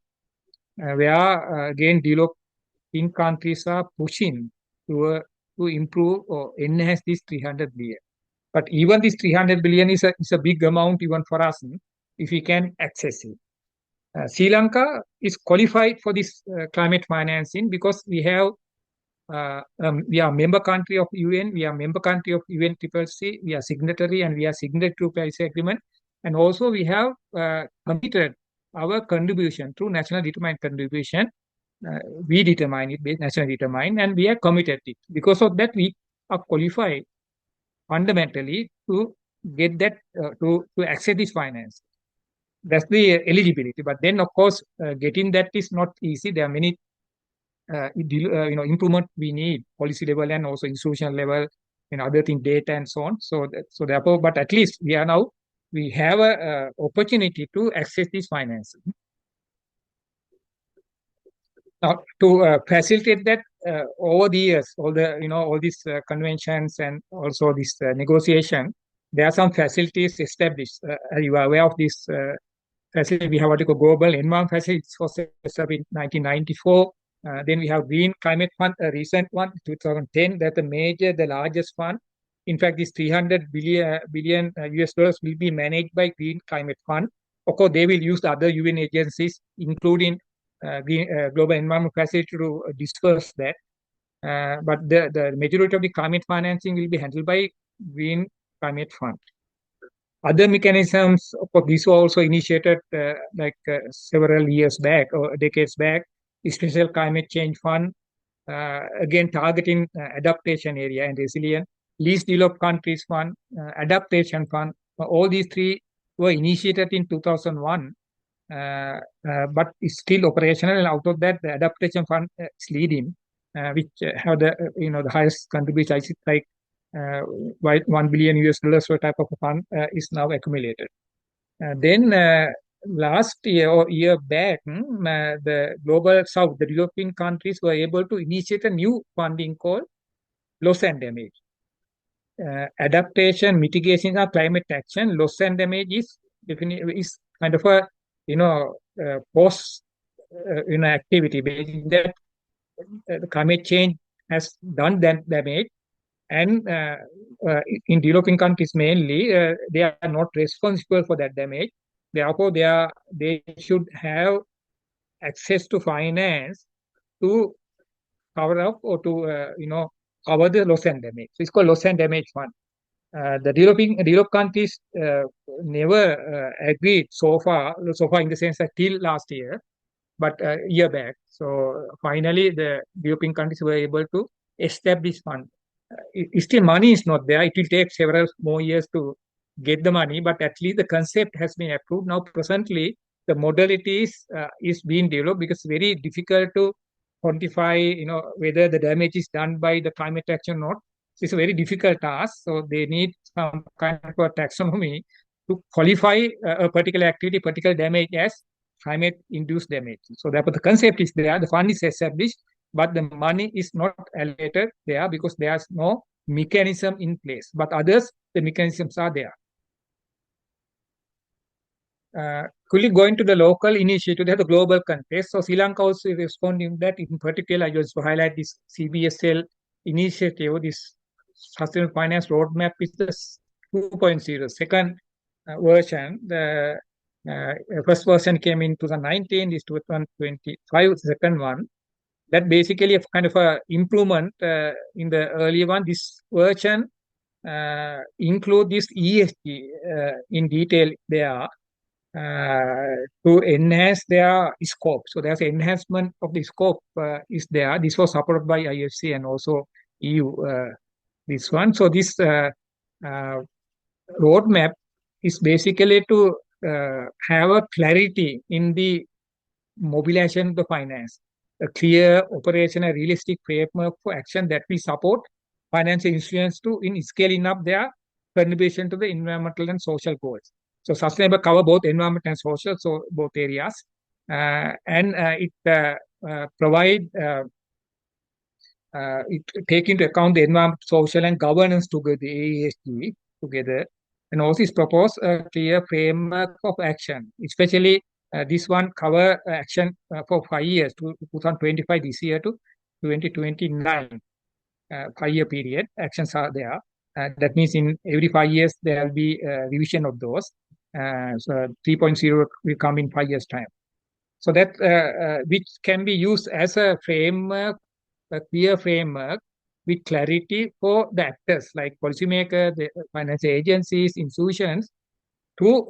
where again developing countries are pushing to improve or enhance this 300 billion. But even this 300 billion is a big amount even for us if we can access it. Sri Lanka is qualified for this climate financing because we are member country of UN, we are member country of UNCCC, we are signatory and we are signatory to Paris Agreement, and also we have committed our contribution through national determined contribution. We determine it based nationally determined, and we are committed it. Because of that, we are qualified fundamentally to get that to access this finance. That's the eligibility. But then, of course, getting that is not easy. There are many improvement we need, policy level and also institutional level, and other thing, data and so on. So therefore, but at least we have a opportunity to access this financing. Now, to facilitate that, over the years, all these conventions and also this negotiation, there are some facilities established. You are aware of this facility. We have what we call Global Environment Facility. It was set up in 1994. Then we have Green Climate Fund, a recent one, 2010. That's the largest fund. In fact, this 300 billion US dollars will be managed by Green Climate Fund. Of course, they will use the other UN agencies, including Global Environment Facility, to disperse that. But the majority of the climate financing will be handled by Green Climate Fund. Other mechanisms, of course, these were also initiated several years back or decades back. Special Climate Change Fund, again targeting adaptation area and resilience. Least Developed Countries Fund, Adaptation Fund. All these three were initiated in 2001, but is still operational. And out of that, the adaptation fund is leading, which have the the highest contribution. I think like $1 billion US type of a fund is now accumulated. Then last year or year back, the global south, the European countries were able to initiate a new funding called loss and damage. Adaptation, mitigation, or climate action. Loss and damage is kind of a post activity, basically that the climate change has done that damage, and in developing countries mainly, they are not responsible for that damage. Therefore, they should have access to finance to cover up or to cover the loss and damage. So it's called loss and damage fund. The developed countries never agreed so far in the sense that till last year, but a year back. So finally, the developing countries were able to establish fund. Still, money is not there. It will take several more years to get the money, but at least the concept has been approved. Now, presently, the modalities is being developed because it's very difficult to quantify, whether the damage is done by the climate action or not. It's a very difficult task. So they need some kind of a taxonomy to qualify a particular activity, particular damage as climate-induced damage. So therefore, the concept is there, the fund is established, but the money is not allocated there because there's no mechanism in place. But others, the mechanisms are there. Quickly going to the local initiative, they have the global context. So Sri Lanka also is responding that. In particular, I just highlight this CBSL initiative, this Sustainable Finance Roadmap is the 2.0, second version. The first version came in 2019, this 2025, the second one. That basically a kind of a improvement in the earlier one. This version include this ESG in detail there to enhance their scope. So there's an enhancement of the scope is there. This was supported by IFC and also EU. This one. So this roadmap is basically to have a clarity in the mobilization of the finance, a clear operational realistic framework for action that we support financial institutions to in scaling up their contribution to the environmental and social goals. So sustainable cover both environment and social, so both areas, and it provide it take into account the environment, social, and governance together, the AESG together, and also is propose a clear framework of action, especially this one cover action for 5 years, 2025 this year to 2029, 5-year period. Actions are there. That means in every 5 years there will be a revision of those. So 3.0 will come in 5 years' time. So that which can be used as a framework, a clear framework with clarity for the actors like policymakers, the financial agencies, institutions to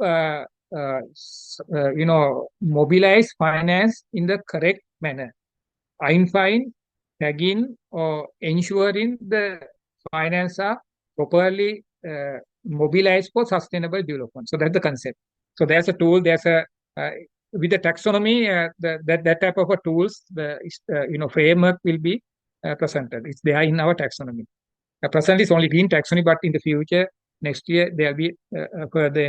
mobilize finance in the correct manner, identifying, tagging, or ensuring the finance are properly mobilized for sustainable development. So that's the concept. So there's a tool. There's a with the taxonomy, that type of a tools, the framework will be presented. It's there in our taxonomy. Presently, it's only green taxonomy, but in the future, next year, there will be further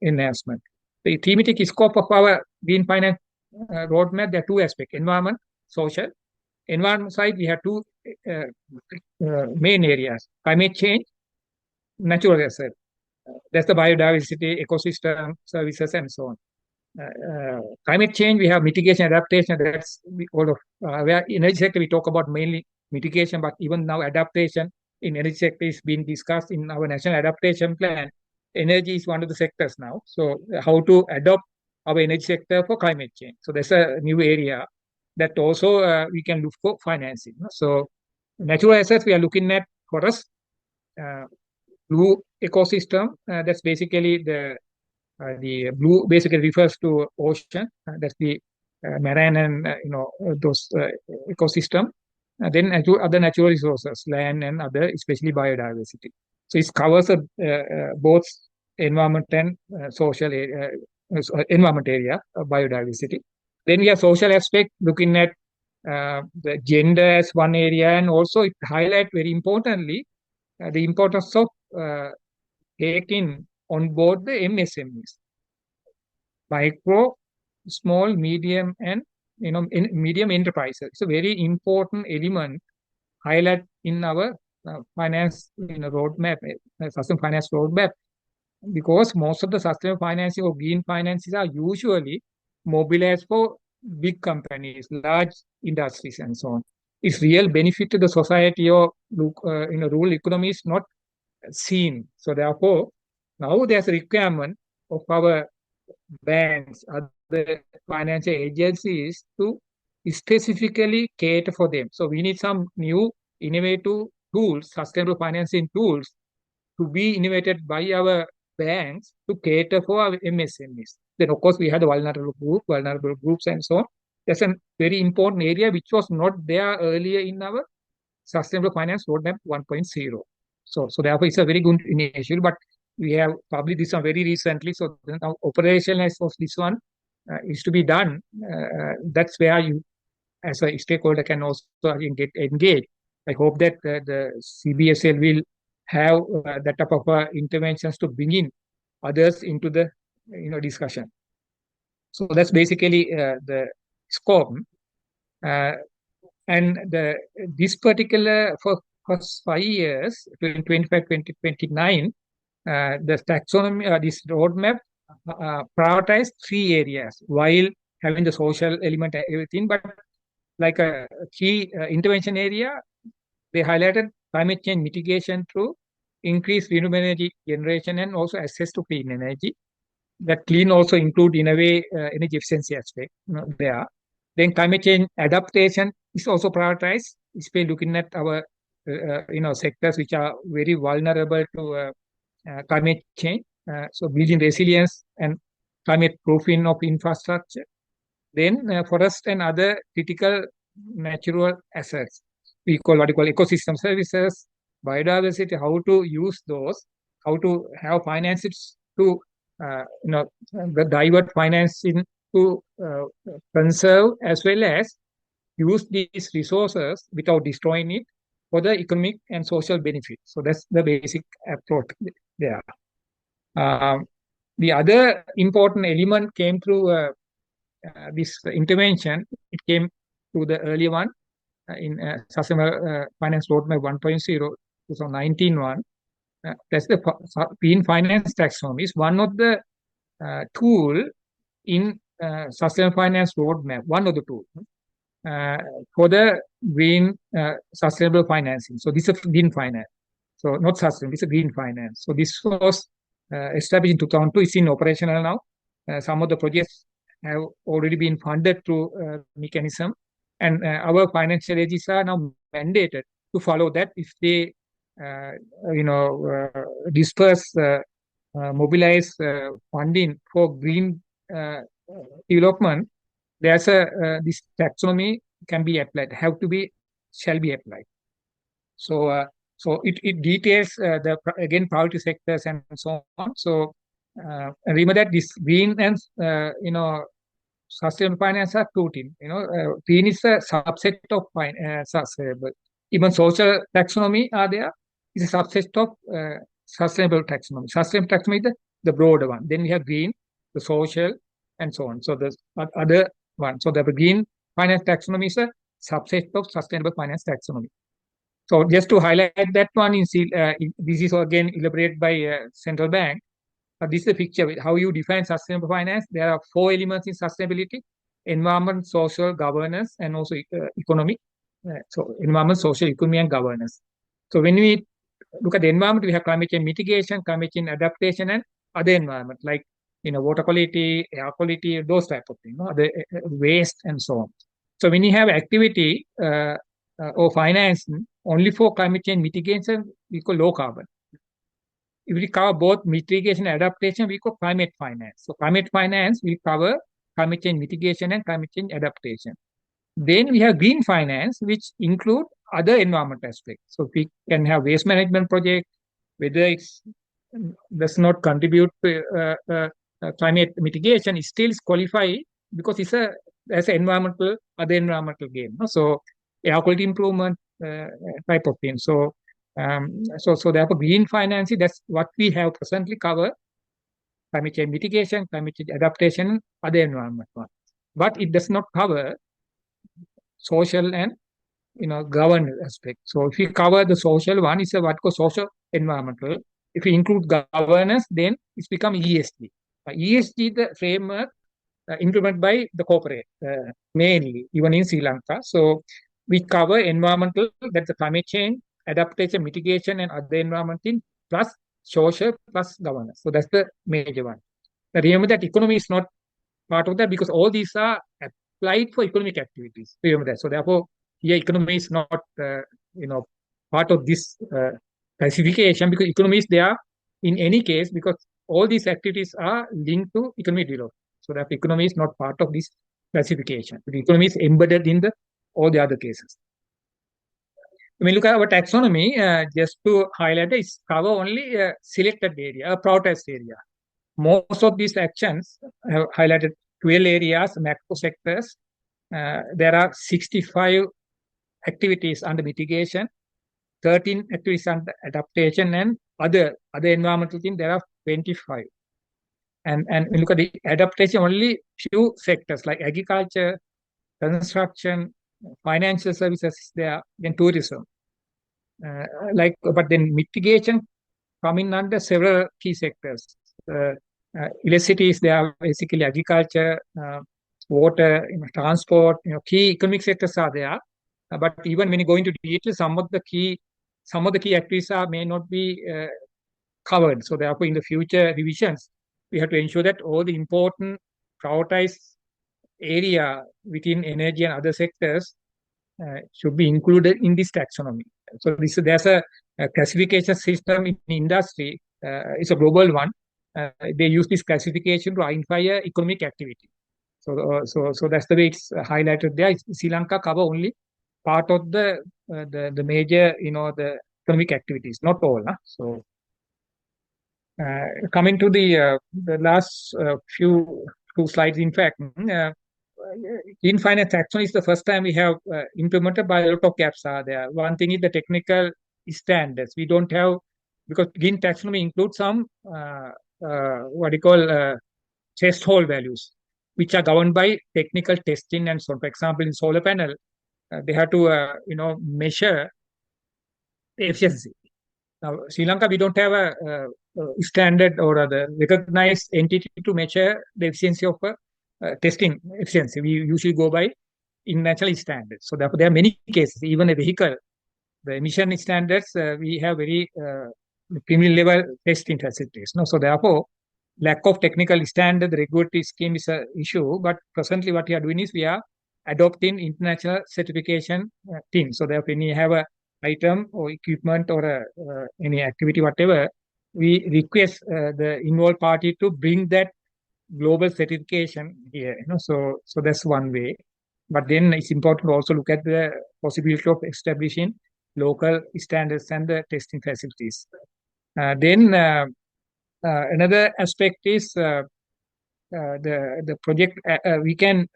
enhancement. The thematic scope of our green finance roadmap, there are two aspects: environment, social. Environment side, we have two main areas: climate change, natural resources. That's the biodiversity, ecosystem, services, and so on. Climate change, we have mitigation, adaptation. That's all of where energy sector we talk about mainly mitigation, but even now adaptation in energy sector is being discussed in our national adaptation plan. Energy is one of the sectors now. So how to adopt our energy sector for climate change. So there's a new area that also we can look for financing. So natural assets, we are looking at forest, blue ecosystem. That's basically the blue basically refers to ocean. That's the marine and those ecosystem. Then other natural resources, land and other, especially biodiversity. So it covers both environment and social environment area, biodiversity. Then we have social aspect, looking at the gender as one area, and also it highlight very importantly the importance of taking on board the MSMEs, micro, small, medium, and medium enterprises. It's a very important element highlight in our finance roadmap, sustainable finance roadmap, because most of the sustainable financing or green finances are usually mobilized for big companies, large industries, and so on. Its real benefit to the society or rural economy is not seen. So therefore, now there's a requirement of our banks, other financial agencies to specifically cater for them. So we need some new innovative tools, sustainable financing tools, to be innovated by our banks to cater for our MSMEs. Then, of course, we had the vulnerable groups, and so on. That's a very important area which was not there earlier in our Sustainable Finance Roadmap 1.0. So therefore, it's a very good initiative, but we have published this one very recently. So now operationalize of this one is to be done. That's where you, as a stakeholder, can also get engaged. I hope that the CBSL will have that type of interventions to bring in others into the discussion. So that's basically the scope. And this particular, for first 5 years, 2025, 2029, the taxonomy, this roadmap prioritize 3 areas while having the social element, everything. But like a key intervention area, they highlighted climate change mitigation through increased renewable energy generation and also access to clean energy. That clean also include, in a way, energy efficiency aspect there. Then climate change adaptation is also prioritized, especially looking at our sectors which are very vulnerable to climate change. So building resilience and climate proofing of infrastructure. Then forest and other critical natural assets, we call what we call ecosystem services, biodiversity, how to use those, how to have finances to the divert financing to conserve as well as use these resources without destroying it for the economic and social benefit. So that's the basic approach there. The other important element came through this intervention. It came to the earlier one in Sustainable Finance Roadmap 1.0, 2019 one. That's the green finance taxonomy. Is one of the tool in Sustainable Finance Roadmap, one of the tools for the green sustainable financing. So this is green finance. So not sustainable, it's a green finance. So this was established in 2002. It's in operational now. Some of the projects have already been funded through mechanism, and our financial agencies are now mandated to follow that. If they disperse, mobilize funding for green development, there's this taxonomy can be applied, shall be applied. So it details the priority sectors and so on. So remember that this green and sustainable finance are two teams. Green is a subset of sustainable. Even social taxonomy are there. It's a subset of sustainable taxonomy. Sustainable taxonomy is the broader one. Then we have green, the social, and so on. So the other one. So the green finance taxonomy is a subset of sustainable finance taxonomy. So just to highlight that one, this is again elaborated by central bank. This is a picture of how you define sustainable finance. There are 4 elements in sustainability: environment, social, governance, and also economy. So environment, social, economy, and governance. So when we look at the environment, we have climate change mitigation, climate change adaptation, and other environment like water quality, air quality, those type of things, the waste, and so on. So when you have activity or financing only for climate change mitigation, we call low carbon. If we cover both mitigation and adaptation, we call climate finance. So climate finance, we cover climate change mitigation and climate change adaptation. Then we have green finance, which include other environment aspects. So we can have waste management project, whether it's does not contribute to climate mitigation, it still qualify because it's as an environmental, other environmental gain. So air quality improvement type of thing. So therefore green financing, that's what we have presently cover: climate change mitigation, climate change adaptation, other environment one. But it does not cover social and governance aspect. So if we cover the social one, it's a what called social environmental. If we include governance, then it's become ESG. ESG, the framework implemented by the corporate mainly, even in Sri Lanka. So we cover environmental, that's the climate change, adaptation, mitigation, and other environmental plus social plus governance. So that's the major one. Now remember that economy is not part of that because all these are applied for economic activities. Remember that. So therefore, here economy is not you know part of this classification because economies they are in any case because all these activities are linked to economic development. So that economy is not part of this classification. The economy is embedded in the all the other cases. When we look at our taxonomy, just to highlight, it's cover only a selected area, a prioritized area. Most of these actions have highlighted 12 areas, macro sectors. There are 65 activities under mitigation, 13 activities under adaptation, and other environmental things, there are 25. And we look at the adaptation, only few sectors like agriculture, construction, financial services there, then tourism. But then mitigation coming under several key sectors. Electricity is there, basically agriculture, water, transport, key economic sectors are there. But even when you go into detail, some of the key activities may not be covered. So therefore, in the future revisions, we have to ensure that all the important prioritized area within energy and other sectors should be included in this taxonomy. So there's a classification system in industry. It's a global one. They use this classification to identify economic activity. So that's the way it's highlighted there. Sri Lanka cover only part of the major, the economic activities, not all. So coming to the last few two slides, in fact, in finance taxonomy is the first time we have implemented, by a lot of gaps are there. One thing is the technical standards. We don't have, because green taxonomy includes some what you call threshold values, which are governed by technical testing and so on. For example, in solar panel, they have to measure the efficiency. Now, Sri Lanka, we don't have a standard or a recognized entity to measure the efficiency of testing efficiency. We usually go by international standards. So therefore, there are many cases, even a vehicle, the emission standards, we have very premium level testing facilities. No? So therefore, lack of technical standard, regulatory scheme is an issue. But presently, what we are doing is we are adopting international certification team. So therefore, when you have a item or equipment or any activity, whatever, we request the involved party to bring that global certification here. So that's one way. But then it's important to also look at the possibility of establishing local standards and the testing facilities. Then another aspect is the project. We can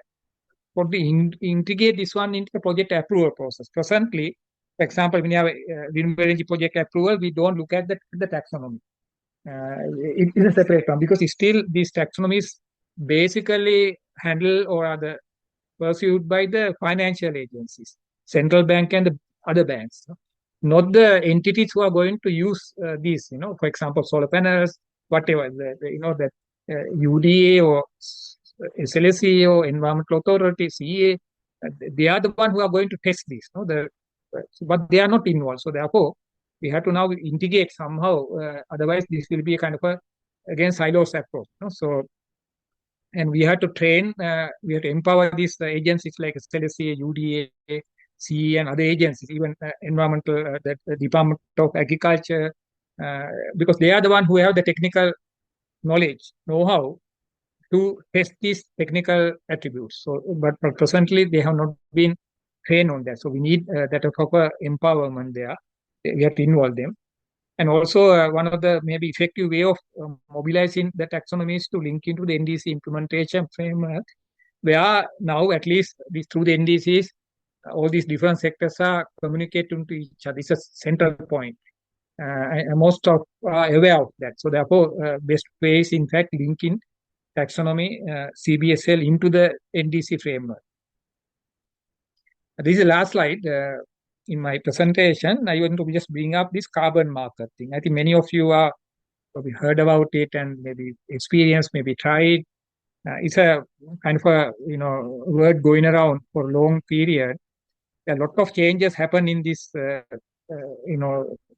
probably integrate this one into the project approval process. Presently, for example, when you have renewable energy project approval, we don't look at the taxonomy. It is a separate one because still these taxonomies basically handle or are pursued by the financial agencies, central bank and the other banks, not the entities who are going to use these. For example, solar panels, whatever that UDA or SLEMA or Environmental Authority, CA, they are the one who are going to test this. But they are not involved. So therefore, we have to now integrate somehow. Otherwise, this will be a kind of a again silos approach. And we have to train. We have to empower these agencies like SLEMA, UDA, CE, and other agencies, even environmental, the Department of Agriculture, because they are the one who have the technical knowledge, know-how to test these technical attributes. So, but presently they have not been trained on that. So we need that proper empowerment there. We have to involve them. And also one of the maybe effective way of mobilizing the taxonomy is to link into the NDC implementation framework, where now at least through the NDCs, all these different sectors are communicating to each other. It's a central point. And most of are aware of that. So therefore, best way is in fact linking taxonomy, CBSL into the NDC framework. This is the last slide in my presentation. I want to just bring up this carbon market thing. I think many of you are probably heard about it and maybe experienced, maybe tried. It's a kind of a word going around for a long period. A lot of changes happen in this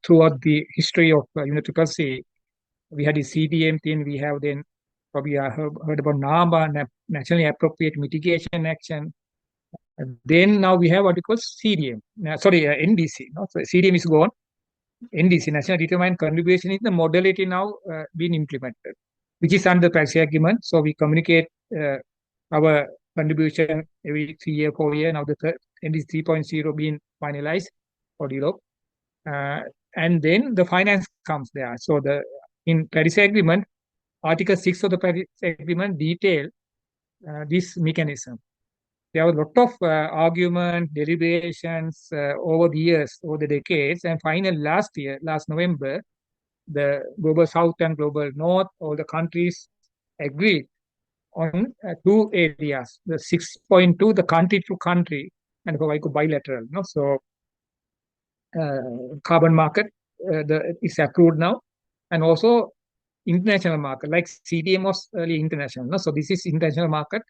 throughout the history of UNFCCC. We had the CDM thing. We have then probably heard about NAMA, Nationally Appropriate Mitigation Action. And then now we have what we call CDM. NDC. No? So CDM is gone. NDC, National Determined Contribution, is the modality now being implemented, which is under Paris Agreement. So we communicate our contribution every 3 year, 4 year. Now the NDC 3.0 being finalized for Europe. And then the finance comes there. So in Paris Agreement, Article 6 of the Paris Agreement detail this mechanism. There are a lot of argument, deliberations over the years, over the decades, and finally last November, the Global South and Global North, all the countries agreed on two areas. The 6.2, the country to country, and for bilateral. No? So carbon market is approved now, and also international market, like CDM was early international. No? So this is international market,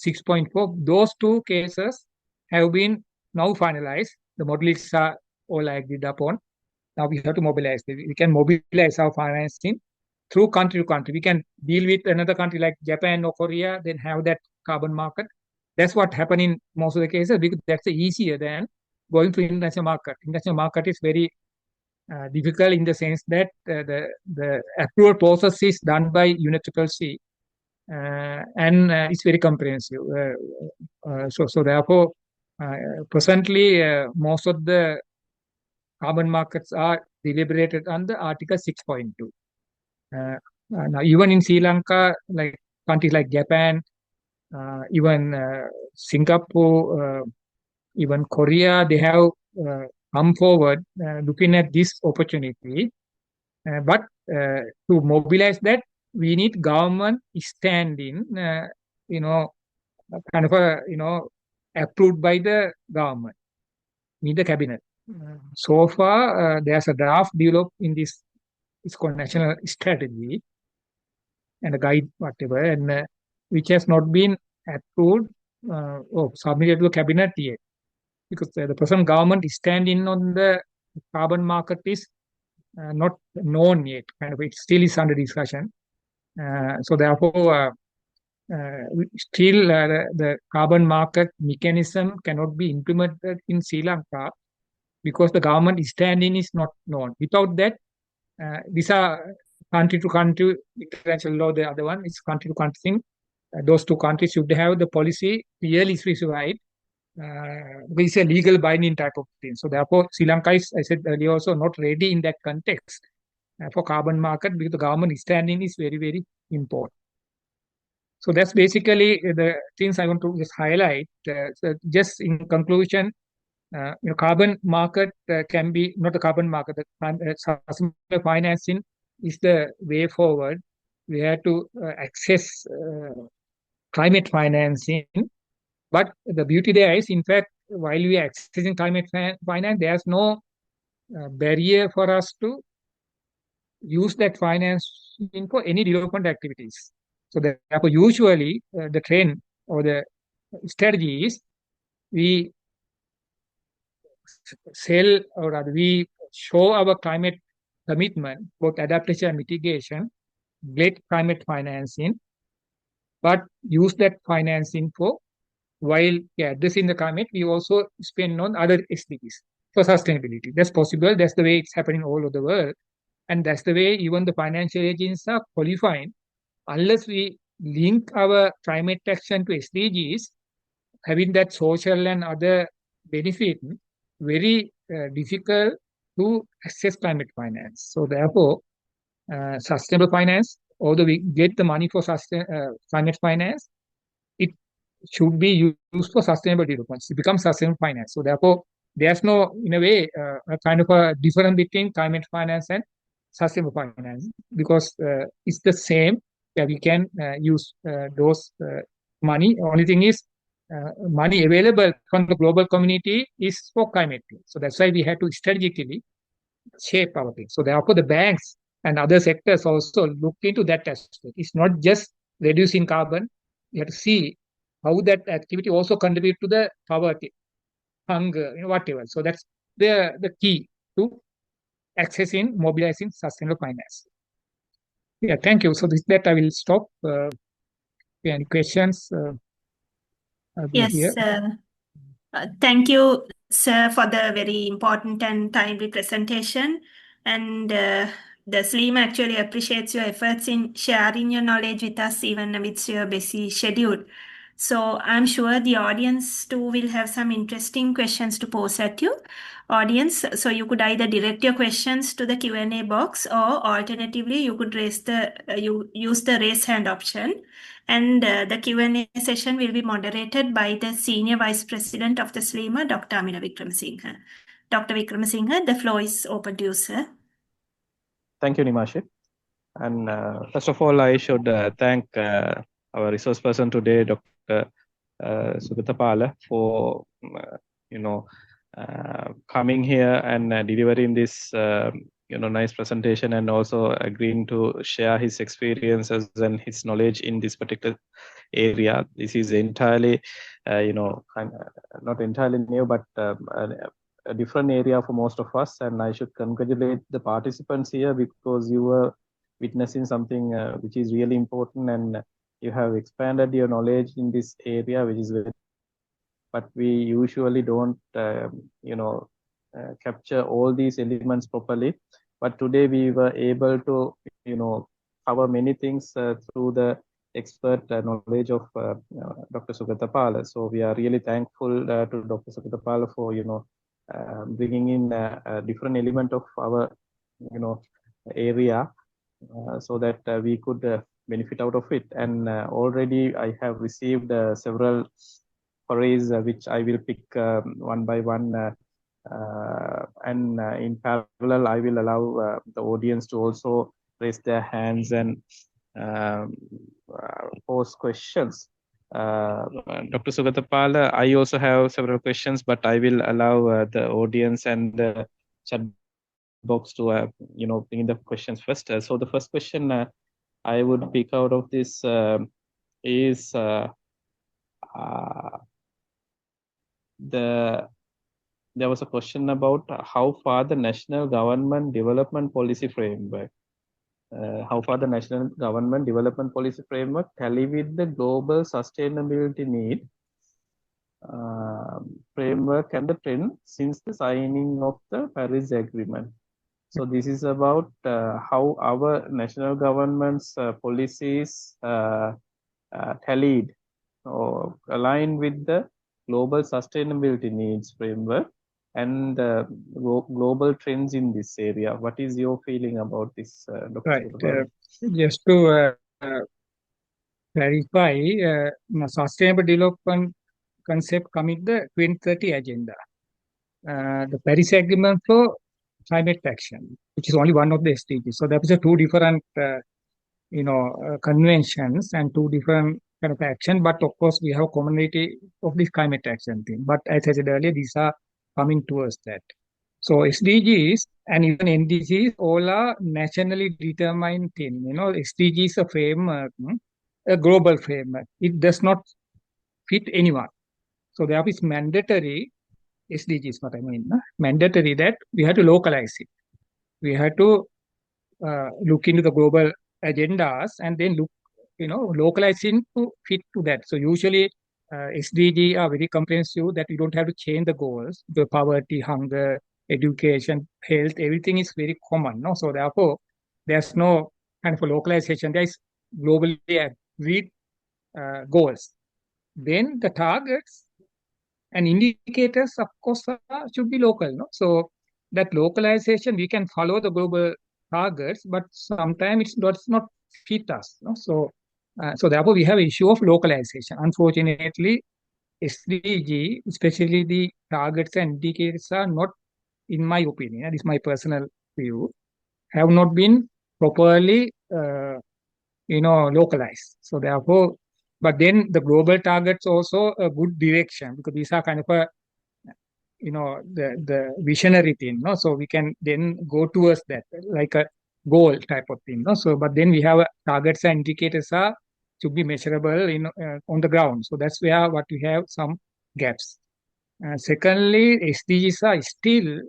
6.4. Those two cases have been now finalized. The models are all agreed upon. Now we have to mobilize. We can mobilize our financing through country to country. We can deal with another country like Japan or Korea, then have that carbon market. That's what happened in most of the cases, because that's easier than going to international market. International market is very difficult in the sense that the approval process is done by UNFCCC and it's very comprehensive. So therefore, presently, most of the carbon markets are deliberated under Article 6.2. Now, even in Sri Lanka, like countries like Japan, even Singapore, even Korea, they have come forward looking at this opportunity. But to mobilize that, we need government standing, kind of approved by the government, need the cabinet. So far, there's a draft developed in this. It's called national strategy and a guide, whatever, and which has not been approved or submitted to the cabinet yet, because the present government standing on the carbon market is not known yet. Kind of, it still is under discussion. So therefore, still the carbon market mechanism cannot be implemented in Sri Lanka because the government standing is not known. Without that, these are country to country international law. The other one is country to country thing. Those two countries should have the policy clearly specified. It's a legal binding type of thing. So therefore, Sri Lanka is, I said earlier, also not ready in that context for carbon market, because the government standing is very, very important. So that's basically the things I want to just highlight. So just in conclusion, carbon market can be not the carbon market. The sustainable financing is the way forward. We have to access climate financing, but the beauty there is, in fact, while we are accessing climate finance, there's no barrier for us to use that financing for any development activities. So therefore, usually the trend or the strategy is we sell, or rather we show our climate commitment, both adaptation and mitigation, get climate financing, but use that financing for, while addressing the climate, we also spend on other SDGs for sustainability. That's possible. That's the way it's happening all over the world. And that's the way even the financial agencies are qualifying. Unless we link our climate action to SDGs, having that social and other benefit, very difficult to access climate finance. So therefore, sustainable finance, although we get the money for climate finance, it should be used for sustainable development. It becomes sustainable finance. So therefore, there's no, in a way, a kind of a difference between climate finance and sustainable finance, because it's the same. Yeah, we can use those money. Only thing is, money available from the global community is for climate change. So that's why we have to strategically shape our things. So therefore, the banks and other sectors also look into that aspect. It's not just reducing carbon. You have to see how that activity also contribute to the poverty, hunger, whatever. So that's the key to accessing, mobilizing sustainable finance. Yeah, thank you. So with that, I will stop. Any questions? We are here. Yes, thank you, sir, for the very important and timely presentation. And the SLEMA actually appreciates your efforts in sharing your knowledge with us, even amidst your busy schedule. So I'm sure the audience too will have some interesting questions to pose at you, audience. So you could either direct your questions to the Q&A box, or alternatively, you could you use the raise hand option. And the Q&A session will be moderated by the Senior Vice President of the SLEMA, Dr. Amina Wickramasinghe. Dr. Wickramasinghe, the floor is open to you, sir. Thank you, Nimashi. And first of all, I should thank our resource person today, Dr. Sugathapala, for coming here and delivering this nice presentation, and also agreeing to share his experiences and his knowledge in this particular area. This is entirely, not entirely new, but a different area for most of us. And I should congratulate the participants here, because you were witnessing something which is really important, and you have expanded your knowledge in this area, which is very, but we usually don't capture all these elements properly. But today we were able to cover many things through the expert knowledge of Dr. Sugathapala. So we are really thankful to Dr. Sugathapala for bringing in a different element of our area, so that we could benefit out of it. And already I have received several queries, which I will pick one by one, and in parallel I will allow the audience to also raise their hands and pose questions. Dr. Sugathapala, I also have several questions, but I will allow the audience and the chat box to bring in the questions first. So the first question I would pick out of this is there was a question about how far the national government development policy framework tally with the global sustainability need framework and the trend since the signing of the Paris Agreement. So this is about how our national government's policies tallied or aligned with the global sustainability needs framework and global trends in this area. What is your feeling about this, Dr. Right. Just to clarify, sustainable development concept coming the 2030 agenda. The Paris Agreement for climate action, which is only one of the SDGs. So that is a two different, conventions and two different kind of action. But of course, we have commonality of this climate action thing. But as I said earlier, these are coming towards that. So SDGs and even NDGs all are nationally determined thing. SDGs is a framework, a global framework. It does not fit anyone. So therefore, it's mandatory. SDGs, what I mean, mandatory that we have to localize it. We have to look into the global agendas and then localizing to fit to that. So usually SDG are very comprehensive that you don't have to change the goals. The poverty, hunger, education, health, everything is very common. No? So therefore, there's no kind of a localization. There is globally agreed goals. Then the targets and indicators, of course, should be local. No? So that localization, we can follow the global targets, but sometimes it's not fit us. No? So therefore, we have an issue of localization. Unfortunately, SDG, especially the targets and indicators, are not, in my opinion, this is my personal view, have not been properly, localized. So therefore, but then the global targets also a good direction, because these are kind of a, the visionary thing, no? So we can then go towards that, like a goal type of thing, no? So, but then we have targets and indicators are to be measurable on the ground. So that's where what we have some gaps. Secondly, SDGs are still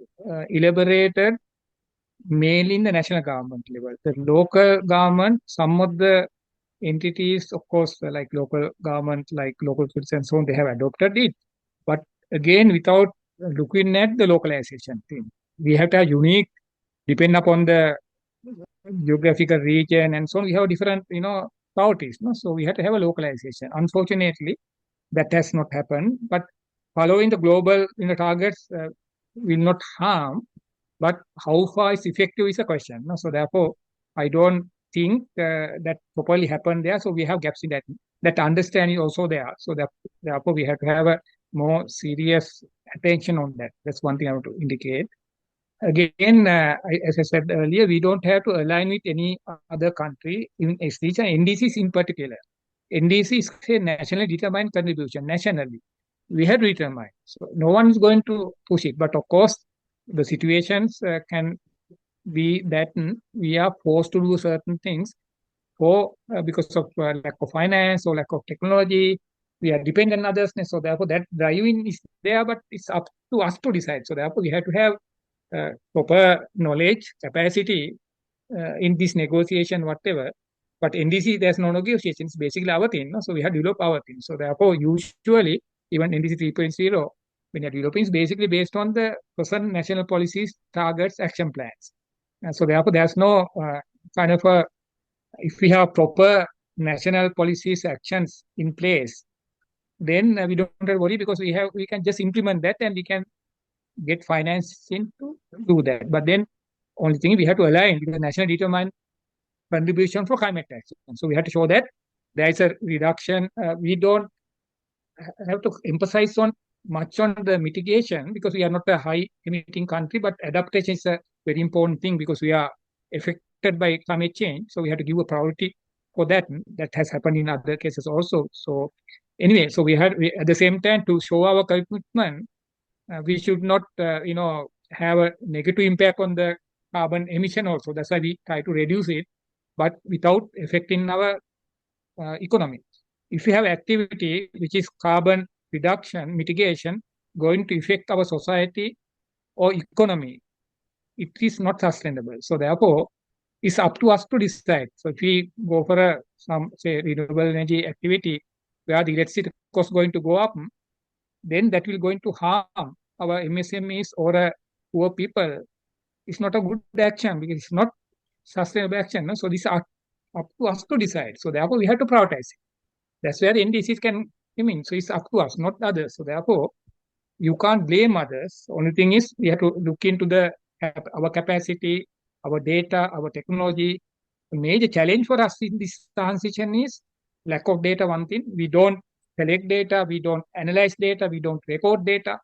elaborated mainly in the national government level. The local government, some of the entities, of course, like local government, like local goods and so on, they have adopted it. But again, without looking at the localization thing, we have to have unique, depend upon the geographical region and so on. We have different, priorities. No? So we have to have a localization. Unfortunately, that has not happened. But following the global, targets will not harm, but how far is effective is a question. No? So therefore, I don't think that properly happened there. So we have gaps in that. That understanding also there. So therefore, we have to have a more serious attention on that. That's one thing I want to indicate. Again, as I said earlier, we don't have to align with any other country in SDGs and NDCs in particular. NDC is a nationally determined contribution, nationally. We have determined. So no one is going to push it. But of course, the situations can be that we are forced to do certain things for because of lack of finance or lack of technology. We are dependent on others. So therefore, that driving is there, but it's up to us to decide. So therefore, we have to have proper knowledge, capacity in this negotiation, whatever. But NDC, there's no negotiation. It's basically our thing. No? So we have to develop our thing. So therefore, usually, even NDC 3.0, when you're developing, is basically based on the present national policies, targets, action plans. And so therefore, there's no kind of a, if we have proper national policies, actions in place, then we don't have to worry, because we can just implement that and we can get financing to do that. But then only thing we have to align with the national determined contribution for climate action. So we have to show that there is a reduction. We don't have to emphasize on much on the mitigation, because we are not a high emitting country, but adaptation is a very important thing, because we are affected by climate change. So we have to give a priority for that. That has happened in other cases also. So anyway, so we at the same time, to show our commitment, we should not, have a negative impact on the carbon emission also. That's why we try to reduce it, but without affecting our economy. If we have activity which is carbon reduction, mitigation, going to affect our society or economy, it is not sustainable. So therefore, it's up to us to decide. So if we go for some, say, renewable energy activity where the electricity cost going to go up, then that will going to harm our MSMEs or poor people. It's not a good action, because it's not sustainable action. No? So this is up to us to decide. So therefore, we have to prioritize it. That's where the NDCs can come in. So it's up to us, not others. So therefore, you can't blame others. Only thing is, we have to look into our capacity, our data, our technology. The major challenge for us in this transition is lack of data. One thing, we don't collect data, we don't analyze data, we don't record data.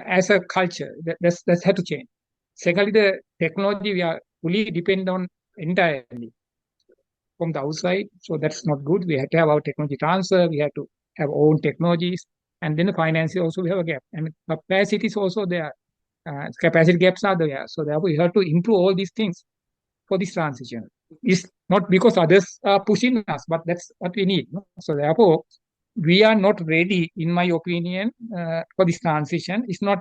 As a culture, that's had to change. Secondly, the technology, we are fully dependent on entirely from the outside. So that's not good. We have to have our technology transfer. We have to have our own technologies. And then the finance also, we have a gap. And capacity is also there. Capacity gaps are there. So therefore, we have to improve all these things for this transition. It's not because others are pushing us, but that's what we need. No? So therefore, we are not ready, in my opinion, for this transition. It's not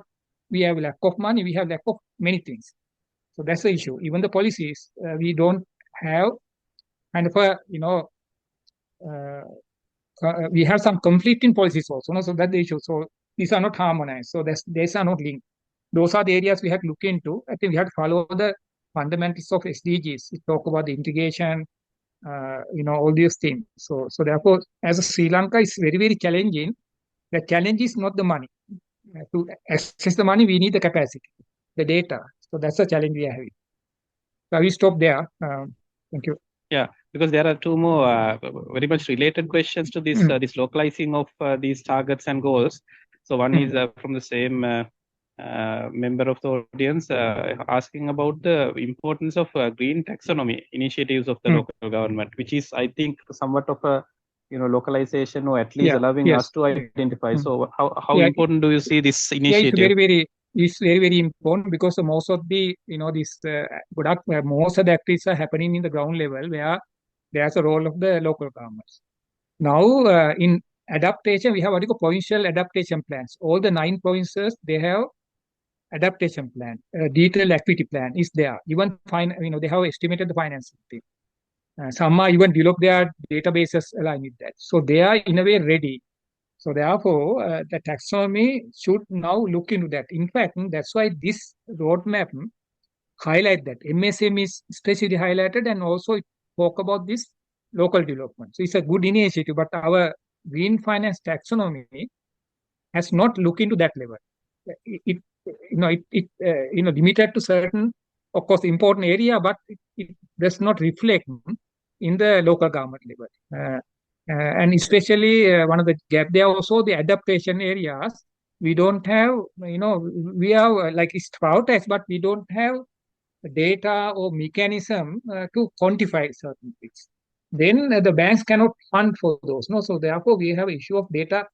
we have lack of money, we have lack of many things. So that's the issue. Even the policies, we don't have kind of a, we have some conflicting policies also. No? So that's the issue. So these are not harmonized. So these are not linked. Those are the areas we have to look into. I think we have to follow the fundamentals of SDGs. We talk about the integration, all these things. So therefore, as a Sri Lanka, it's very, very challenging. The challenge is not the money. To access the money, we need the capacity, the data. So that's a challenge we are having. So I will stop there. Thank you. Yeah, because there are two more very much related questions to this this localizing of these targets and goals. So one is from the same member of the audience asking about the importance of green taxonomy initiatives of the local government, which is, I think, somewhat of a localization, or at least allowing us to identify. So how important do you see this initiative? Yeah, it's very important, because most of the this product, most of the activities are happening in the ground level, where there's a role of the local governments. Now, in adaptation, we have what you call provincial adaptation plans. All the 9 provinces, they have adaptation plan, detailed activity plan is there. Even they have estimated the financing thing. Some are even developed their databases aligned with that. So they are in a way ready. So therefore, the taxonomy should now look into that. In fact, that's why this roadmap highlight that. MSM is especially highlighted, and also it talk about this local development. So it's a good initiative, but our green finance taxonomy has not looked into that level. It limited to certain, of course, important area, but it does not reflect in the local government level. And especially one of the gap there also the adaptation areas. We don't have, we have like it's prioritized, but we don't have data or mechanism to quantify certain things. Then the banks cannot fund for those. No, so therefore we have issue of data,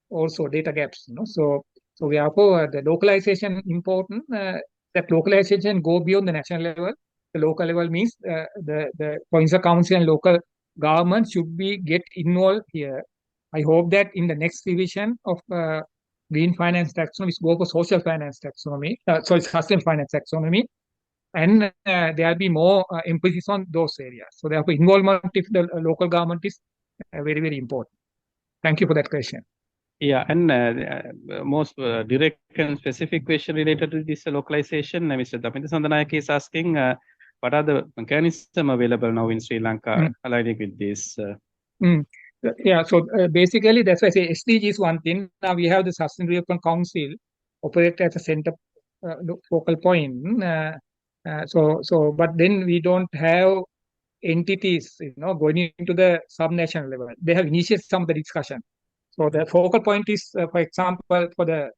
also data gaps. So therefore the localization important. That localization go beyond the national level. The local level means the provincial council and local government should be get involved here. I hope that in the next revision of green finance taxonomy, which go for social finance taxonomy, sustainable finance taxonomy, and there will be more emphasis on those areas. So therefore, involvement of the local government is very, very important. Thank you for that question. Yeah, and most direct and specific question related to this localization, Mr. Daminda Sandanayake is asking, what are the mechanisms available now in Sri Lanka aligning with this? Yeah, so basically that's why I say SDG is one thing. Now we have the Sustainable Development Council operate as a center focal point. But then we don't have entities, going into the sub-national level. They have initiated some of the discussion. So the focal point is, for example, for the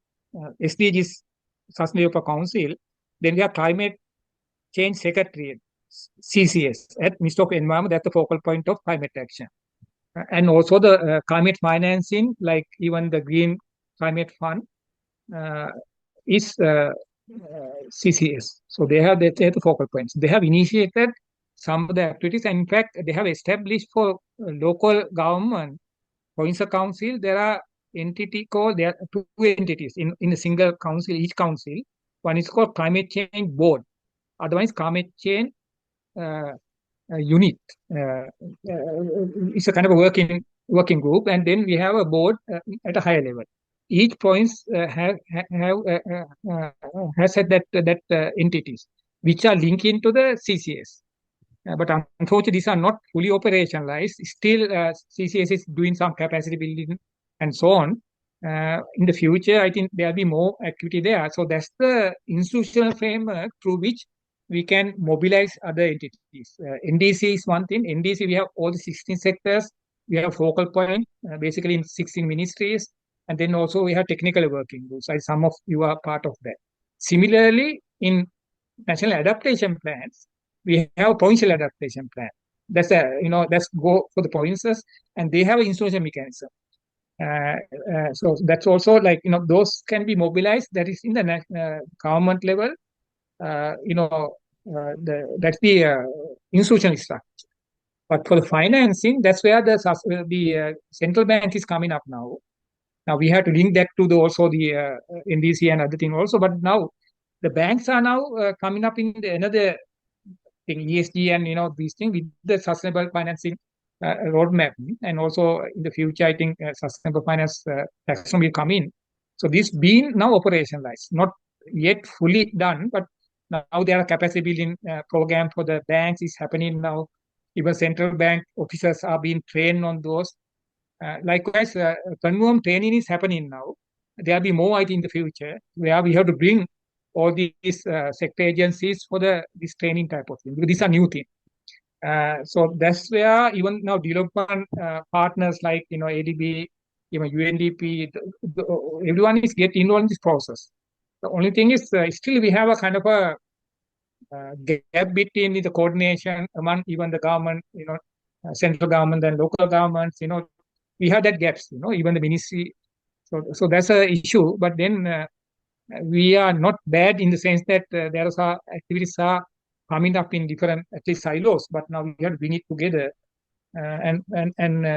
SDGs Sustainable Development Council, then we have Climate Change Secretariat, CCS, at Ministry of Environment. That's the focal point of climate action. And also the climate financing, like even the Green Climate Fund, is CCS. So they have the focal points. They have initiated some of the activities, and in fact, they have established for local government, provincial council, there are there are 2 entities in a single council, each council. One is called Climate Change Board, otherwise Climate Change Unit. It's a kind of a working group, and then we have a board at a higher level. Each province has had that entities which are linked into the CCS. But unfortunately, these are not fully operationalized. Still, CCS is doing some capacity building and so on. In the future, I think there will be more activity there. So that's the institutional framework through which we can mobilize other entities. NDC is one thing. NDC, we have all the 16 sectors. We have focal point, basically in 16 ministries. And then also we have technical working groups. Some of you are part of that. Similarly, in national adaptation plans, we have provincial adaptation plan. That's that's go for the provinces, and they have an institutional mechanism. So that's also like those can be mobilized. That is in the government level. That's the institutional structure. But for the financing, that's where the central bank is coming up now. Now we have to link that to also the NDC and other thing also. But now the banks are now coming up in another thing, ESG and these things with the sustainable financing roadmap. And also in the future, I think sustainable finance taxonomy will come in. So this being now operationalized, not yet fully done, but now there are capacity building program for the banks is happening now. Even central bank officers are being trained on those. Likewise, conform training is happening now. There will be more, I think, in the future, where we have to bring all these sector agencies for this training type of thing. Because these are new things. So that's where even now development partners like ADB, UNDP, everyone is getting involved in this process. The only thing is still we have a kind of a gap between the coordination among even the government, central government and local governments. We have that gaps. Even the ministry. So that's a issue. But then we are not bad in the sense that there are activities are coming up in different at least silos. But now we have to bring it together and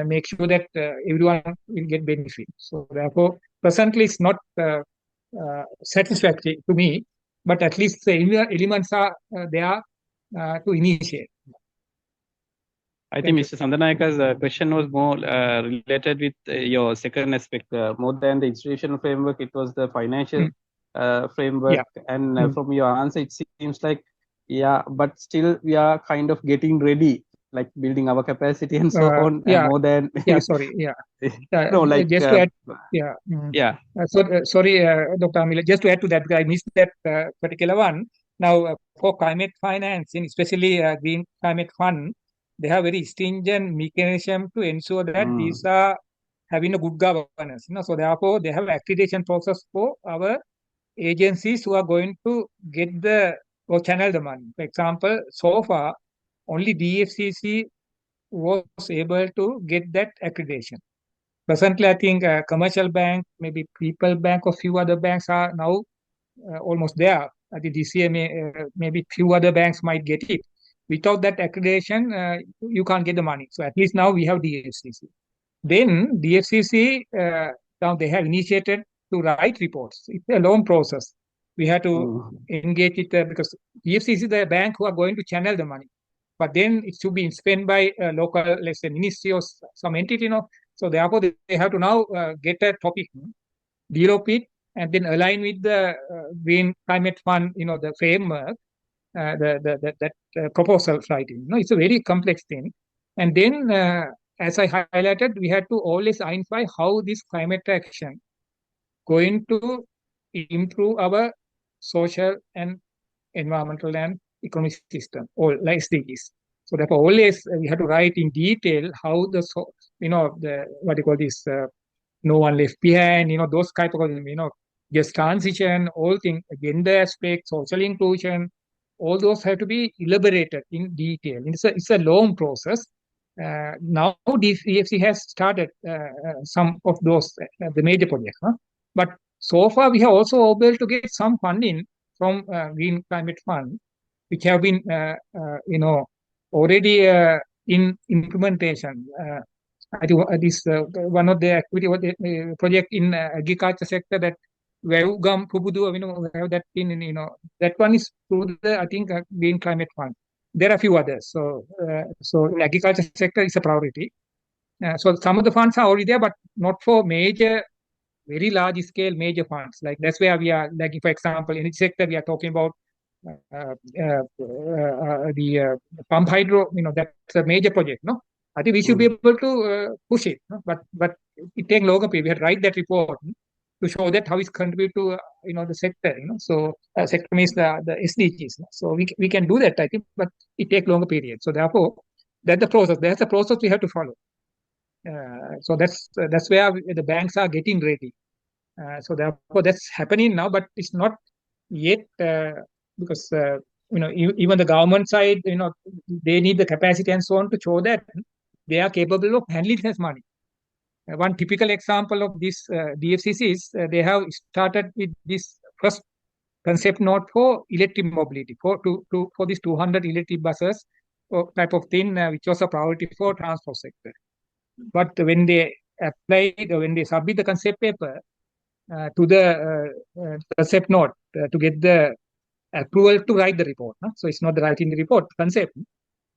make sure that everyone will get benefit. So therefore, presently it's not satisfactory to me, but at least the elements are there to initiate. I think Mr. Sandanayaka's question was more related with your second aspect. More than the institutional framework, it was the financial framework. Yeah. And from your answer, it seems like, yeah, but still we are kind of getting ready, like building our capacity and so on. Yeah. More than Sorry. Yeah. No, like just to add. Yeah. Yeah. Sorry, Dr. Amila, just to add to that, because I missed that particular one. Now, for climate financing, especially Green Climate Fund, they have very stringent mechanism to ensure that these are having a good governance. So therefore, they have accreditation process for our agencies who are going to get or channel the money. For example, so far, only DFCC was able to get that accreditation. Presently, I think Commercial Bank, maybe People Bank, or few other banks are now almost there. I think this year, maybe few other banks might get it. Without that accreditation, you can't get the money. So at least now we have DFCC. Then DFCC, now they have initiated to write reports. It's a long process. We have to engage it because DFCC is the bank who are going to channel the money. But then it should be spent by a local, let's say, ministry or some entity, So therefore, they have to now get a topic, develop it, and then align with the Green Climate Fund, the framework, that proposal writing. It's a very complex thing. And then, as I highlighted, we had to always identify how this climate action going to improve our social and environmental and economic system, all like SDGs. So therefore, always we have to write in detail how the what you call this, no one left behind, those type of, just transition, all things, gender aspect, social inclusion, all those have to be elaborated in detail. It's a long process. Now DFC has started some of those, the major projects. But so far, we have also able to get some funding from Green Climate Fund, which have been, already in implementation. I think this one of the activity project in agriculture sector that Gam Pubudu, we have that in, that one is through the, I think, Green Climate Fund. There are a few others. So in agriculture sector is a priority. So some of the funds are already there, but not for major, very large scale major funds. Like that's where we are, like for example, in each sector we are talking about the pump hydro, that's a major project, I think we should be able to push it, but it takes longer period. We have to write that report to show that how it's contribute to the sector, So sector means the SDGs. So we can do that, I think, but it takes longer period. So therefore, that's the process. That's the process we have to follow. So that's where the banks are getting ready. So therefore, that's happening now, but it's not yet because even the government side, they need the capacity and so on to show that they are capable of handling this money. One typical example of this DFCC is they have started with this first concept note for electric mobility for these 200 electric buses type of thing, which was a priority for transport sector. But when they applied, when they submit the concept paper to the concept note to get the approval to write the report. So it's not the writing the report concept.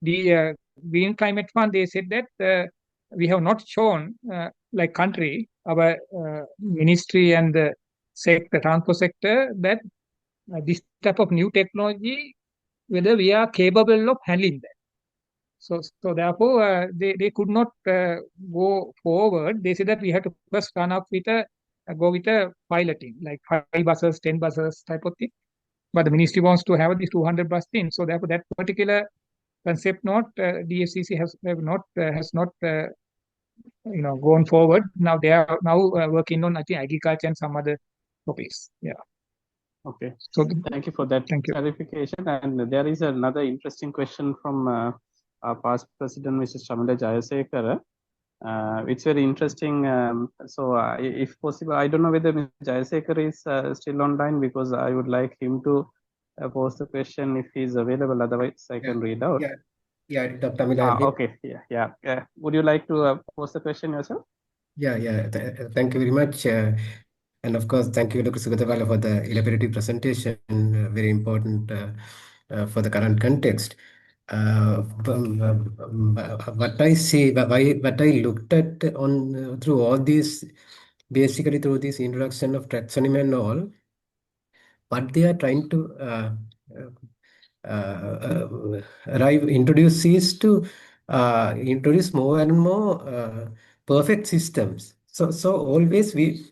The Green Climate Fund, they said that we have not shown, like country, our ministry and the transport sector, that this type of new technology, whether we are capable of handling that. So therefore, they could not go forward. They said that we have to first run up with go with a piloting, like 5 buses, 10 buses type of thing. but the ministry wants to have these 200 bus things. So therefore, that particular concept DFCC has not gone forward. Now they are working on, I think, agriculture and some other topics. Yeah. Okay. So Thank you for that thank you. clarification. And there is another interesting question from our past president, Mrs. Shamila Jayasekara. It's very interesting. If possible, I don't know whether Mr. Jayasekara is still online, because I would like him to pose the question if he's available. Otherwise, I can read out. Yeah, Dr. Mila. Okay. Yeah. Would you like to pose the question yourself? Yeah. Thank you very much. And of course, thank you, Dr. Sugathapala, for the elaborative presentation, very important for the current context. What I see, what I looked at on through all these, basically through this introduction of taxonomy and all, what they are trying to introduce is to introduce more and more perfect systems. So always we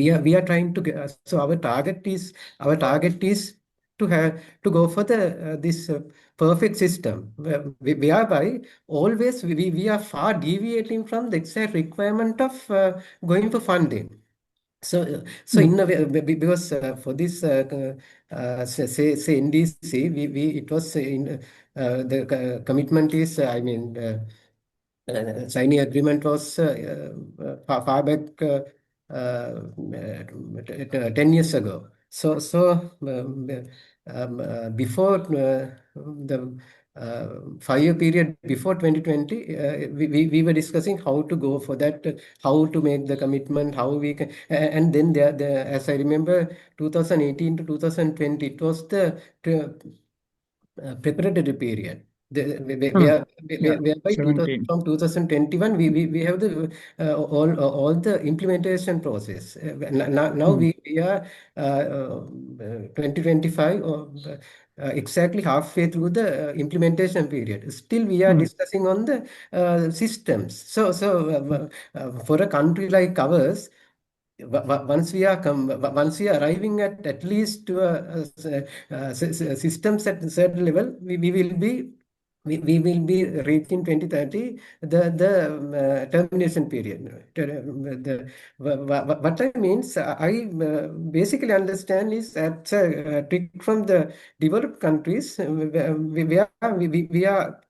are trying to get, so our target is to go for the this perfect system, whereby always we are far deviating from the exact requirement of going for funding. So in a way, because for this say NDC, we it was in the commitment is signing agreement was far back 10 years ago. Before the 5-year period before 2020, we were discussing how to go for that, how to make the commitment, how we can, and then as I remember, 2018 to 2020, it was the preparatory period. Whereby 17. from 2021 we have the all the implementation process. Now we are 2025 exactly halfway through the implementation period. Still we are discussing on the systems. So for a country like ours, once we are arriving at least to systems at a certain level, we will be reaching 2030 the termination period. What I means, I basically understand is that's a trick from the developed countries. We are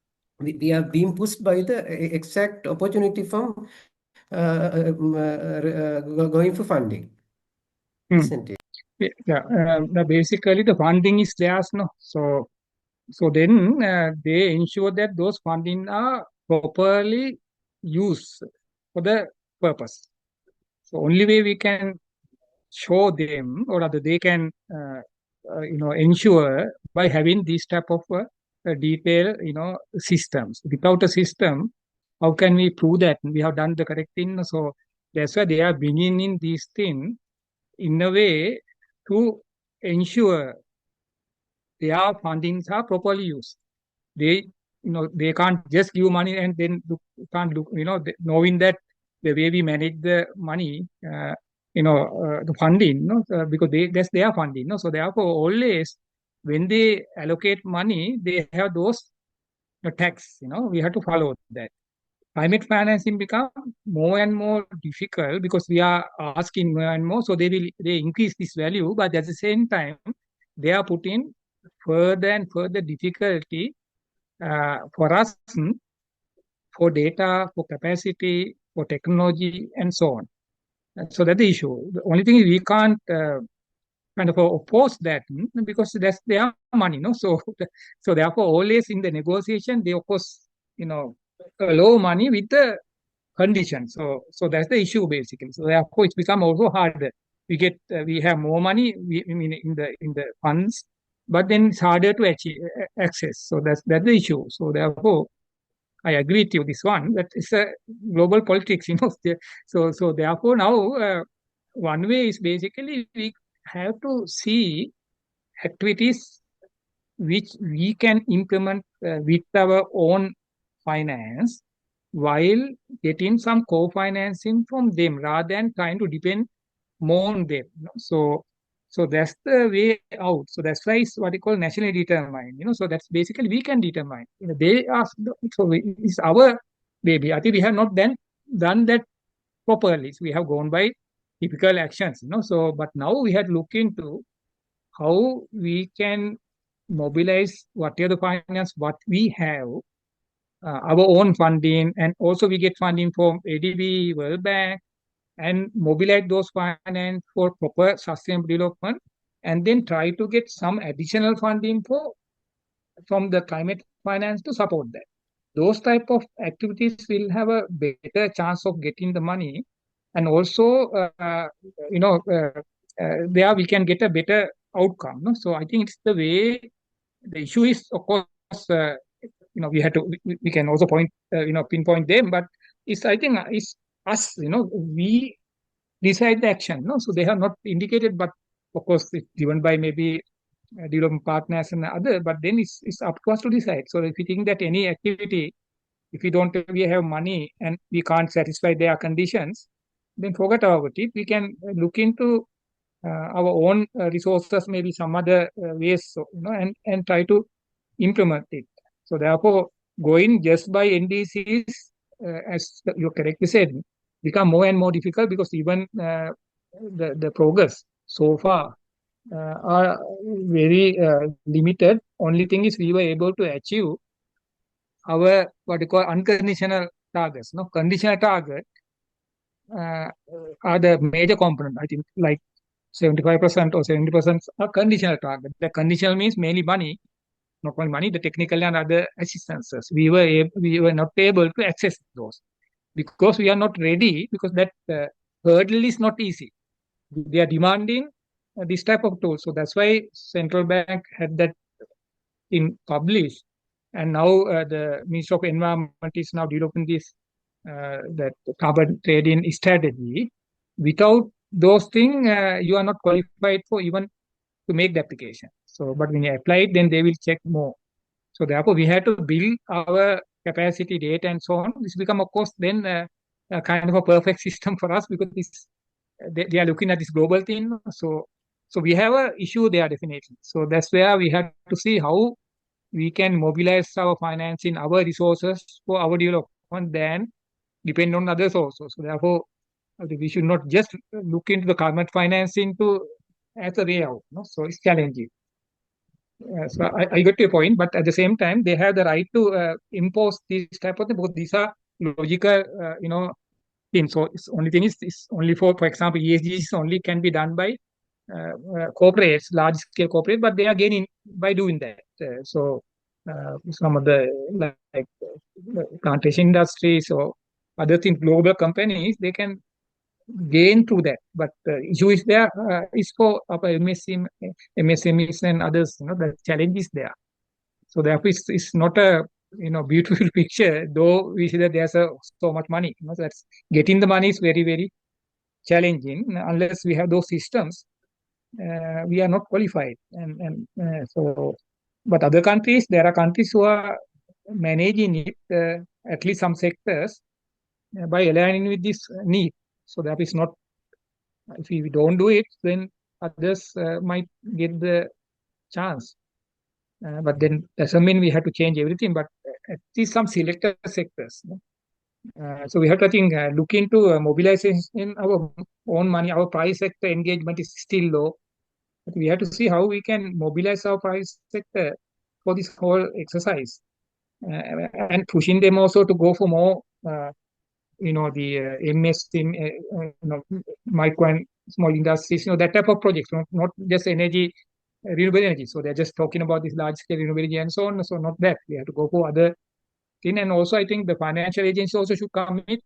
being pushed by the exact opportunity from going for funding, isn't it? Yeah. Basically, the funding is theirs, no. So then they ensure that those funding are properly used for the purpose. So only way we can show them, or rather they can ensure by having this type of detailed systems. Without a system, how can we prove that we have done the correct thing? So that's why they are bringing in these things in a way to ensure their fundings are properly used. They can't just give money and then can't look, knowing that the way we manage the money, the funding, because that's their funding, so therefore always when they allocate money, they have those tax, we have to follow that. Climate financing become more and more difficult because we are asking more and more, so they increase this value, but at the same time they are putting further and further difficulty for us, for data, for capacity, for technology, and so on. So that's the issue. The only thing is we can't kind of oppose that because that's their money, so therefore always in the negotiation they of course allow money with the condition. So that's the issue basically. So therefore it's become also harder. We have more money, I mean in the funds, but then it's harder to achieve access. So that's the issue. So therefore I agree with you this one, that it's a global politics, So therefore now one way is basically we have to see activities which we can implement with our own finance while getting some co-financing from them rather than trying to depend more on them. So So that's the way out. So that's why it's what you call nationally determined. So that's basically we can determine. They ask. It's our baby. I think we have not then done that properly. So we have gone by typical actions. So but now we had to look into how we can mobilize whatever the finance what we have, our own funding, and also we get funding from ADB, World Bank, and mobilize those finance for proper sustainable development, and then try to get some additional funding from the climate finance to support that. Those type of activities will have a better chance of getting the money, and also there we can get a better outcome. No? So I think it's the way. The issue is, of course, we had to we can also pinpoint them, but it's I think it's us. We decide the action. No, so they have not indicated, but of course it's given by maybe development partners and other. But then it's up to us to decide. So if we think that any activity, if we have money and we can't satisfy their conditions, then forget about it. We can look into our own resources, maybe some other ways, and try to implement it. So therefore, going just by NDCs, as you correctly said, become more and more difficult because even the progress so far are very limited. Only thing is we were able to achieve our what you call unconditional targets. No, conditional target are the major component. I think like 75% or 70% are conditional target. The conditional means mainly money, not only money, the technical and other assistances. We were not able to access those because we are not ready, because that hurdle is not easy. They are demanding this type of tools. So that's why central bank had that in published, and now the Ministry of Environment is now developing this that carbon trading strategy. Without those things, you are not qualified for even to make the application. So, but when you apply it, then they will check more. So therefore, we have to build our capacity, data, and so on. This become, of course, then a kind of a perfect system for us, because they are looking at this global thing. So we have a issue there definitely. So that's where we have to see how we can mobilize our financing, our resources for our development, then depend on others also. So therefore, we should not just look into the climate financing as a way out. So it's challenging. So I got your point, but at the same time, they have the right to impose this type of thing, because these are logical, things. So it's only thing is it's only for example, ESGs only can be done by corporates, large scale corporates, but they are gaining by doing that. Some of the like plantation industries or other things, global companies, they can gain through that. But issue is there is for MSMEs and others. The challenge is there. So therefore, it's not a beautiful picture. Though we see that there's so much money. So that's getting the money is very very challenging unless we have those systems. We are not qualified, so. But other countries, there are countries who are managing it, at least some sectors, by aligning with this need. So that is not, if we don't do it, then others might get the chance. But then doesn't mean we have to change everything, but at least some selected sectors. So we have to, I think, look into mobilization in our own money. Our private sector engagement is still low. But we have to see how we can mobilize our private sector for this whole exercise, and pushing them also to go for more, the MS team, micro and small industries, that type of projects, not just energy, renewable energy. So they're just talking about this large scale renewable energy and so on. So not that. We have to go for other thing. And also I think the financial agency also should commit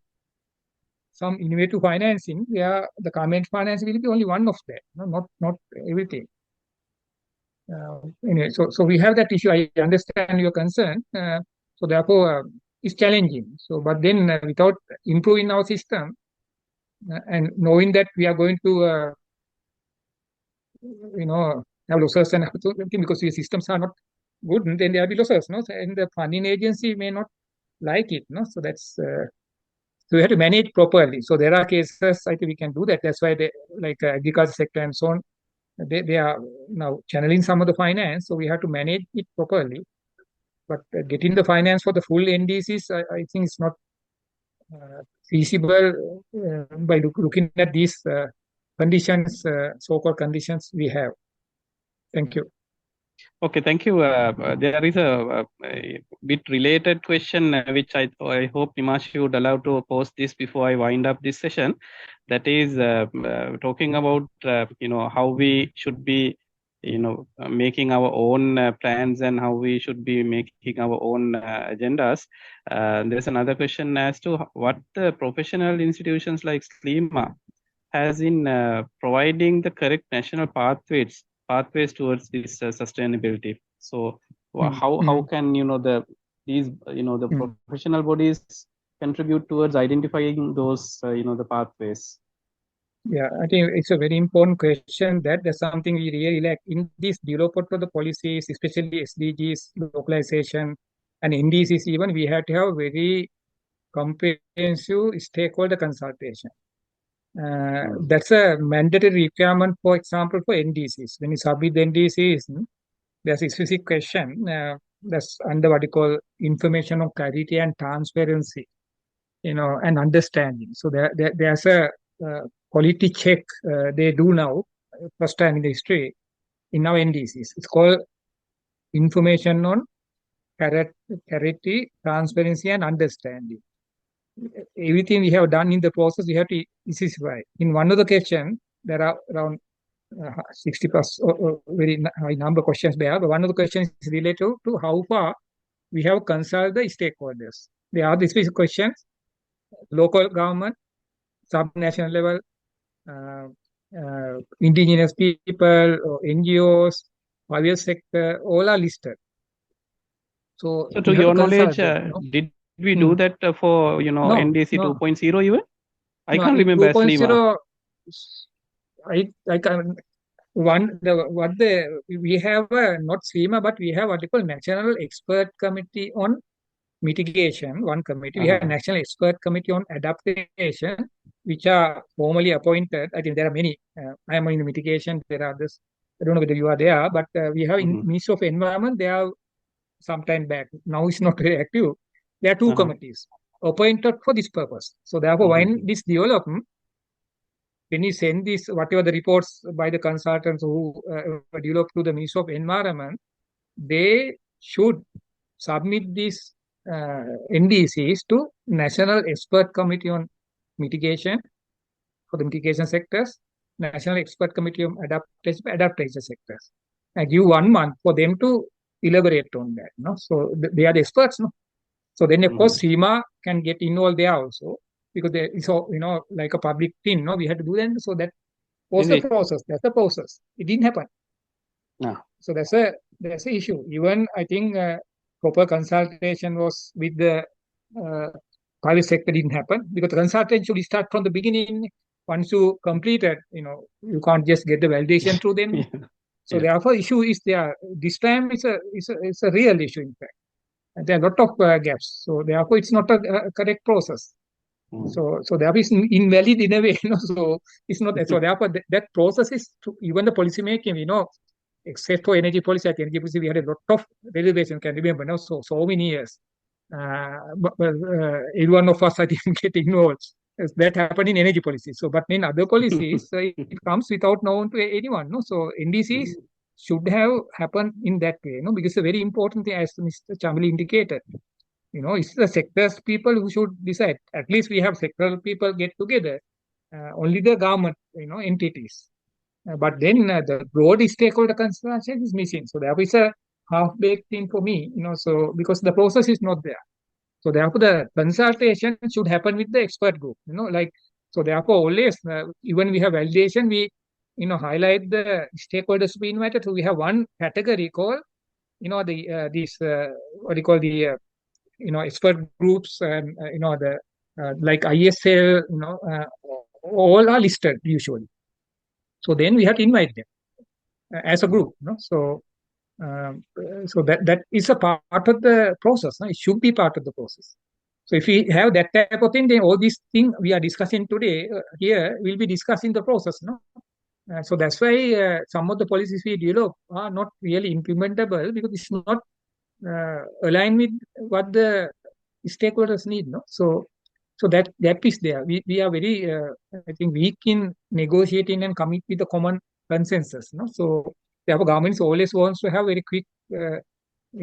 some innovative financing, where the climate finance will be only one of that, not everything. Anyway, so we have that issue. I understand your concern. So therefore, it's challenging. So, but then without improving our system, and knowing that we are going to, have losses and everything, because your systems are not good, then there will be losses, and the funding agency may not like it, So that's so we have to manage properly. So there are cases I think we can do that. That's why they like agriculture sector and so on. They are now channeling some of the finance, so we have to manage it properly. But getting the finance for the full NDCs, I think it's not feasible by looking at these conditions, so-called conditions we have. Thank you. Okay, thank you. There is a bit related question which I hope Nimashi would allow to pose this before I wind up this session. That is talking about how we should be making our own plans and how we should be making our own agendas. There's another question as to what the professional institutions like SLEMA has in providing the correct national pathways towards this sustainability. So how can the professional bodies contribute towards identifying those the pathways? Yeah, I think it's a very important question. That's something we really lack in this development of the policies, especially SDGs, localization, and NDCs. Even we have to have very comprehensive stakeholder consultation. That's a mandatory requirement, for example, for NDCs. When you submit the NDCs, there's a specific question that's under what you call information of clarity and transparency, and understanding. So there's a quality check they do now, first time in the history, in our NDCs. It's called information on clarity, transparency, and understanding. Everything we have done in the process, we have to specify. In one of the questions, there are around 60 plus very high number of questions there, but one of the questions is related to how far we have consulted the stakeholders. There are the specific questions, local government, sub-national level, indigenous people, or NGOs, private sector, all are listed. So to your knowledge, did we do that for NDC 2.0 even? I can't remember SLEMA. I can we have not SLEMA, but we have what we call National Expert Committee on Mitigation. One committee. We have National Expert Committee on Adaptation, which are formally appointed. I think there are many. I am in mitigation. There are others. I don't know whether you are there, but we have in Ministry of Environment. They are some time back. Now it's not very active. There are two committees appointed for this purpose. So therefore, when this development, when you send this, whatever the reports by the consultants who developed to the Ministry of Environment, they should submit these NDCs to National Expert Committee on Mitigation for the mitigation sectors, National Expert Committee on Adaptation sectors. I give 1 month for them to elaborate on that. No? So they are the experts. No? So then, of course, SLEMA can get involved there also, because it's like a public thing. No, we had to do that. So that was the process. That's the process. It didn't happen. No. So that's a issue. Even I think proper consultation was with the private sector didn't happen, because the consultation should start from the beginning. Once you complete it, you can't just get the validation through them. So therefore, issue is there. This time it's a real issue. In fact, and there are a lot of gaps. So therefore, it's not a correct process. So therefore, it's invalid in a way. So it's not. So therefore, that process is even the policy making. Except for energy policy, at energy policy we had a lot of derivation. Can remember now. So many years. But every one of us, I didn't get involved. That happened in energy policy. So, but in other policies, it comes without known to anyone. No, so NDCs should have happened in that way. Because it's a very important thing, as Mr. Chambali indicated. It's the sectors people who should decide. At least we have sectoral people get together. Only the government, entities. But then the broad stakeholder consultation is missing. So there is a half-baked thing for me. So because the process is not there. So therefore, the consultation should happen with the expert group. So therefore, always even we have validation, we highlight the stakeholders to be invited. So we have one category called what do you call the expert groups, and the like ISL. All are listed usually. So then we have to invite them as a group. So that is a part of the process. It should be part of the process. So if we have that type of thing, then all these things we are discussing today here will be discussed in the process. So that's why some of the policies we develop are not really implementable because it's not aligned with what the stakeholders need. No, so that gap is there. We are very I think weak in negotiating and coming with a common consensus. No, so therefore governments always wants to have very quick you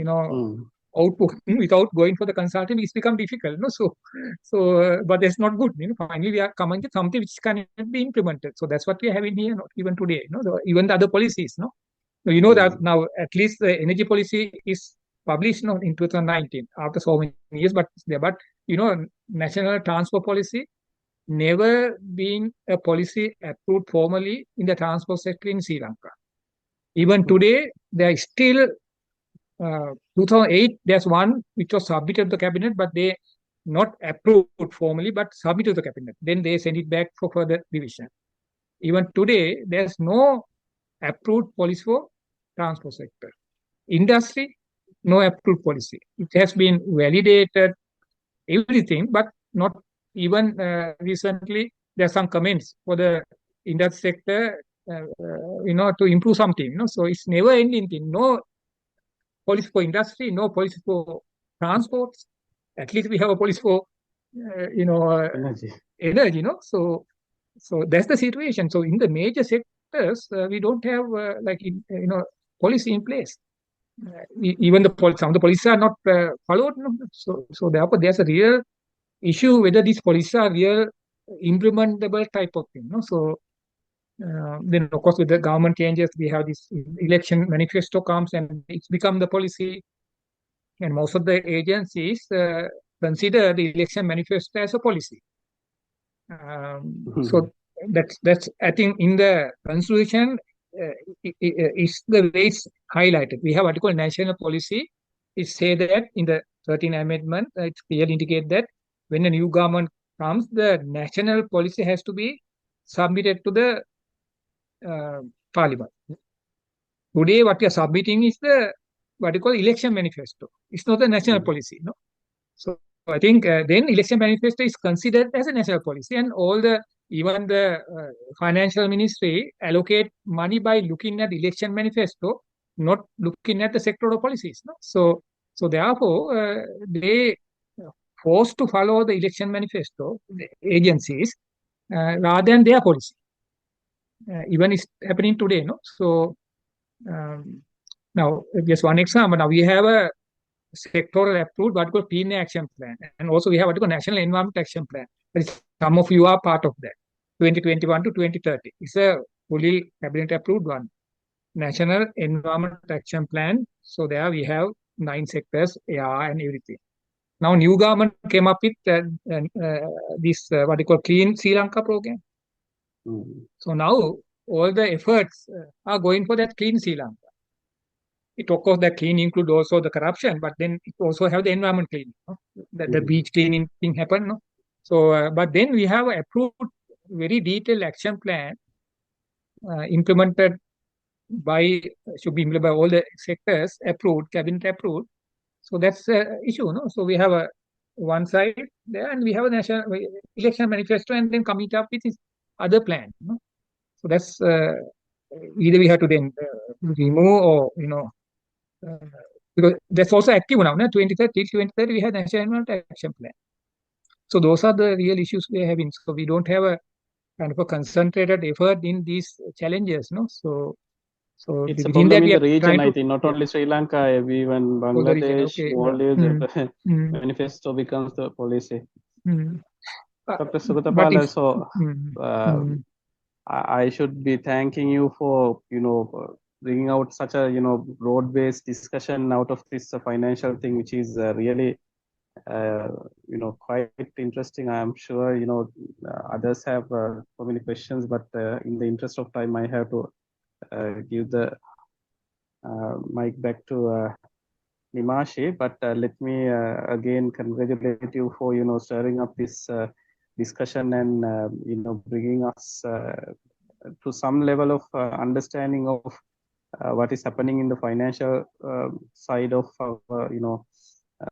know output without going for the consultant. It's become difficult. No, but that's not good. Finally we are coming to something which can be implemented. So that's what we are having here. No, even today. No, even the other policies. No, that now at least the energy policy is published in 2019 after so many years, but it's there. But national transport policy never been a policy approved formally in the transport sector in Sri Lanka. Even today, there is still 2008. There's one which was submitted to the cabinet, but they not approved formally, but submitted to the cabinet. Then they send it back for further revision. Even today, there's no approved policy for transport sector. Industry, no approved policy. It has been validated, everything, but not even recently. There are some comments for the industry sector, to improve something. So it's never ending thing. No policy for industry, no policy for transports. At least we have a policy for, energy. So that's the situation. So in the major sectors, we don't have policy in place. Even some of the policies are not followed. No? So therefore, there's a real issue whether these policies are real implementable type of thing. No? So then, of course, with the government changes, we have this election manifesto comes and it's become the policy. And most of the agencies consider the election manifesto as a policy. So that's I think in the constitution is the way it's highlighted. We have article national policy. It say that in the 13th amendment, it clearly indicate that when a new government comes, the national policy has to be submitted to the parliament. Today, what we are submitting is the what you call election manifesto. It's not the national policy. No. So I think then election manifesto is considered as a national policy, and even the financial ministry allocate money by looking at election manifesto, not looking at the sectoral policies. No? So therefore, they forced to follow the election manifesto, the agencies, rather than their policy. Even it's happening today. No, so now just one example. Now we have a sectoral approved what called clean action plan, and also we have what called national environment action plan. Some of you are part of that. 2021 to 2030. It's a fully cabinet approved one. National environment action plan. So there we have 9 sectors, AR and everything. Now new government came up with this what you call Clean Sri Lanka program. So now all the efforts are going for that Clean Sri Lanka. It, of course, that clean include also the corruption, but then it also have the environment cleaning. No? The beach cleaning thing happen. No? So, but then we have approved very detailed action plan implemented should be implemented by all the sectors, approved, cabinet approved. So that's the issue. No? So we have one side there, and we have a national election manifesto, and then commit up with this other plan. No? So that's either we have to then remove or because that's also active now. 2030 we have national environment action plan. So those are the real issues we are having. So we don't have a kind of a concentrated effort in these challenges. No, so it's a problem in the region. I think not only Sri Lanka, even Bangladesh. The manifesto becomes the policy. Dr. Sugathapala, so I should be thanking you for bringing out such a broad-based discussion out of this financial thing, which is really quite interesting. I am sure others have so many questions, but in the interest of time, I have to give the mic back to Nimashi. But let me again congratulate you for stirring up this discussion and bringing us to some level of understanding of what is happening in the financial side of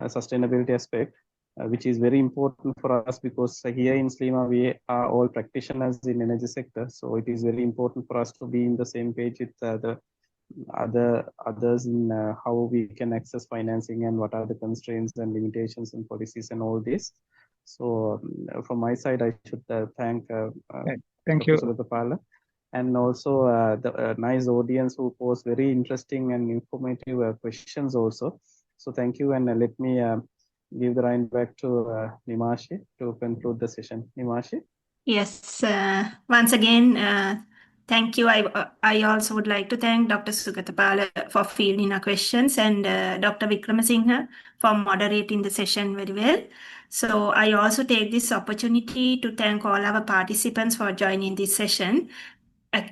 sustainability aspect. which is very important for us because here in SLEMA we are all practitioners in energy sector. So it is very important for us to be in the same page with the others in how we can access financing and what are the constraints and limitations and policies and all this. So from my side, I should thank Thank Dr. you. Sugathapala, and also the nice audience who posed very interesting and informative questions also. So thank you, and let me give the line back to Nimashi to conclude the session. Nimashi? Yes, once again, thank you. I also would like to thank Dr. Sugathapala for fielding our questions and Dr. Vikramasinghe for moderating the session very well. So I also take this opportunity to thank all our participants for joining this session.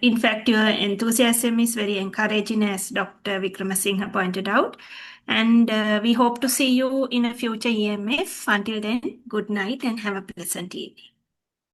In fact, your enthusiasm is very encouraging, as Dr. Vikramasinghe pointed out. And we hope to see you in a future EMF. Until then, good night and have a pleasant evening.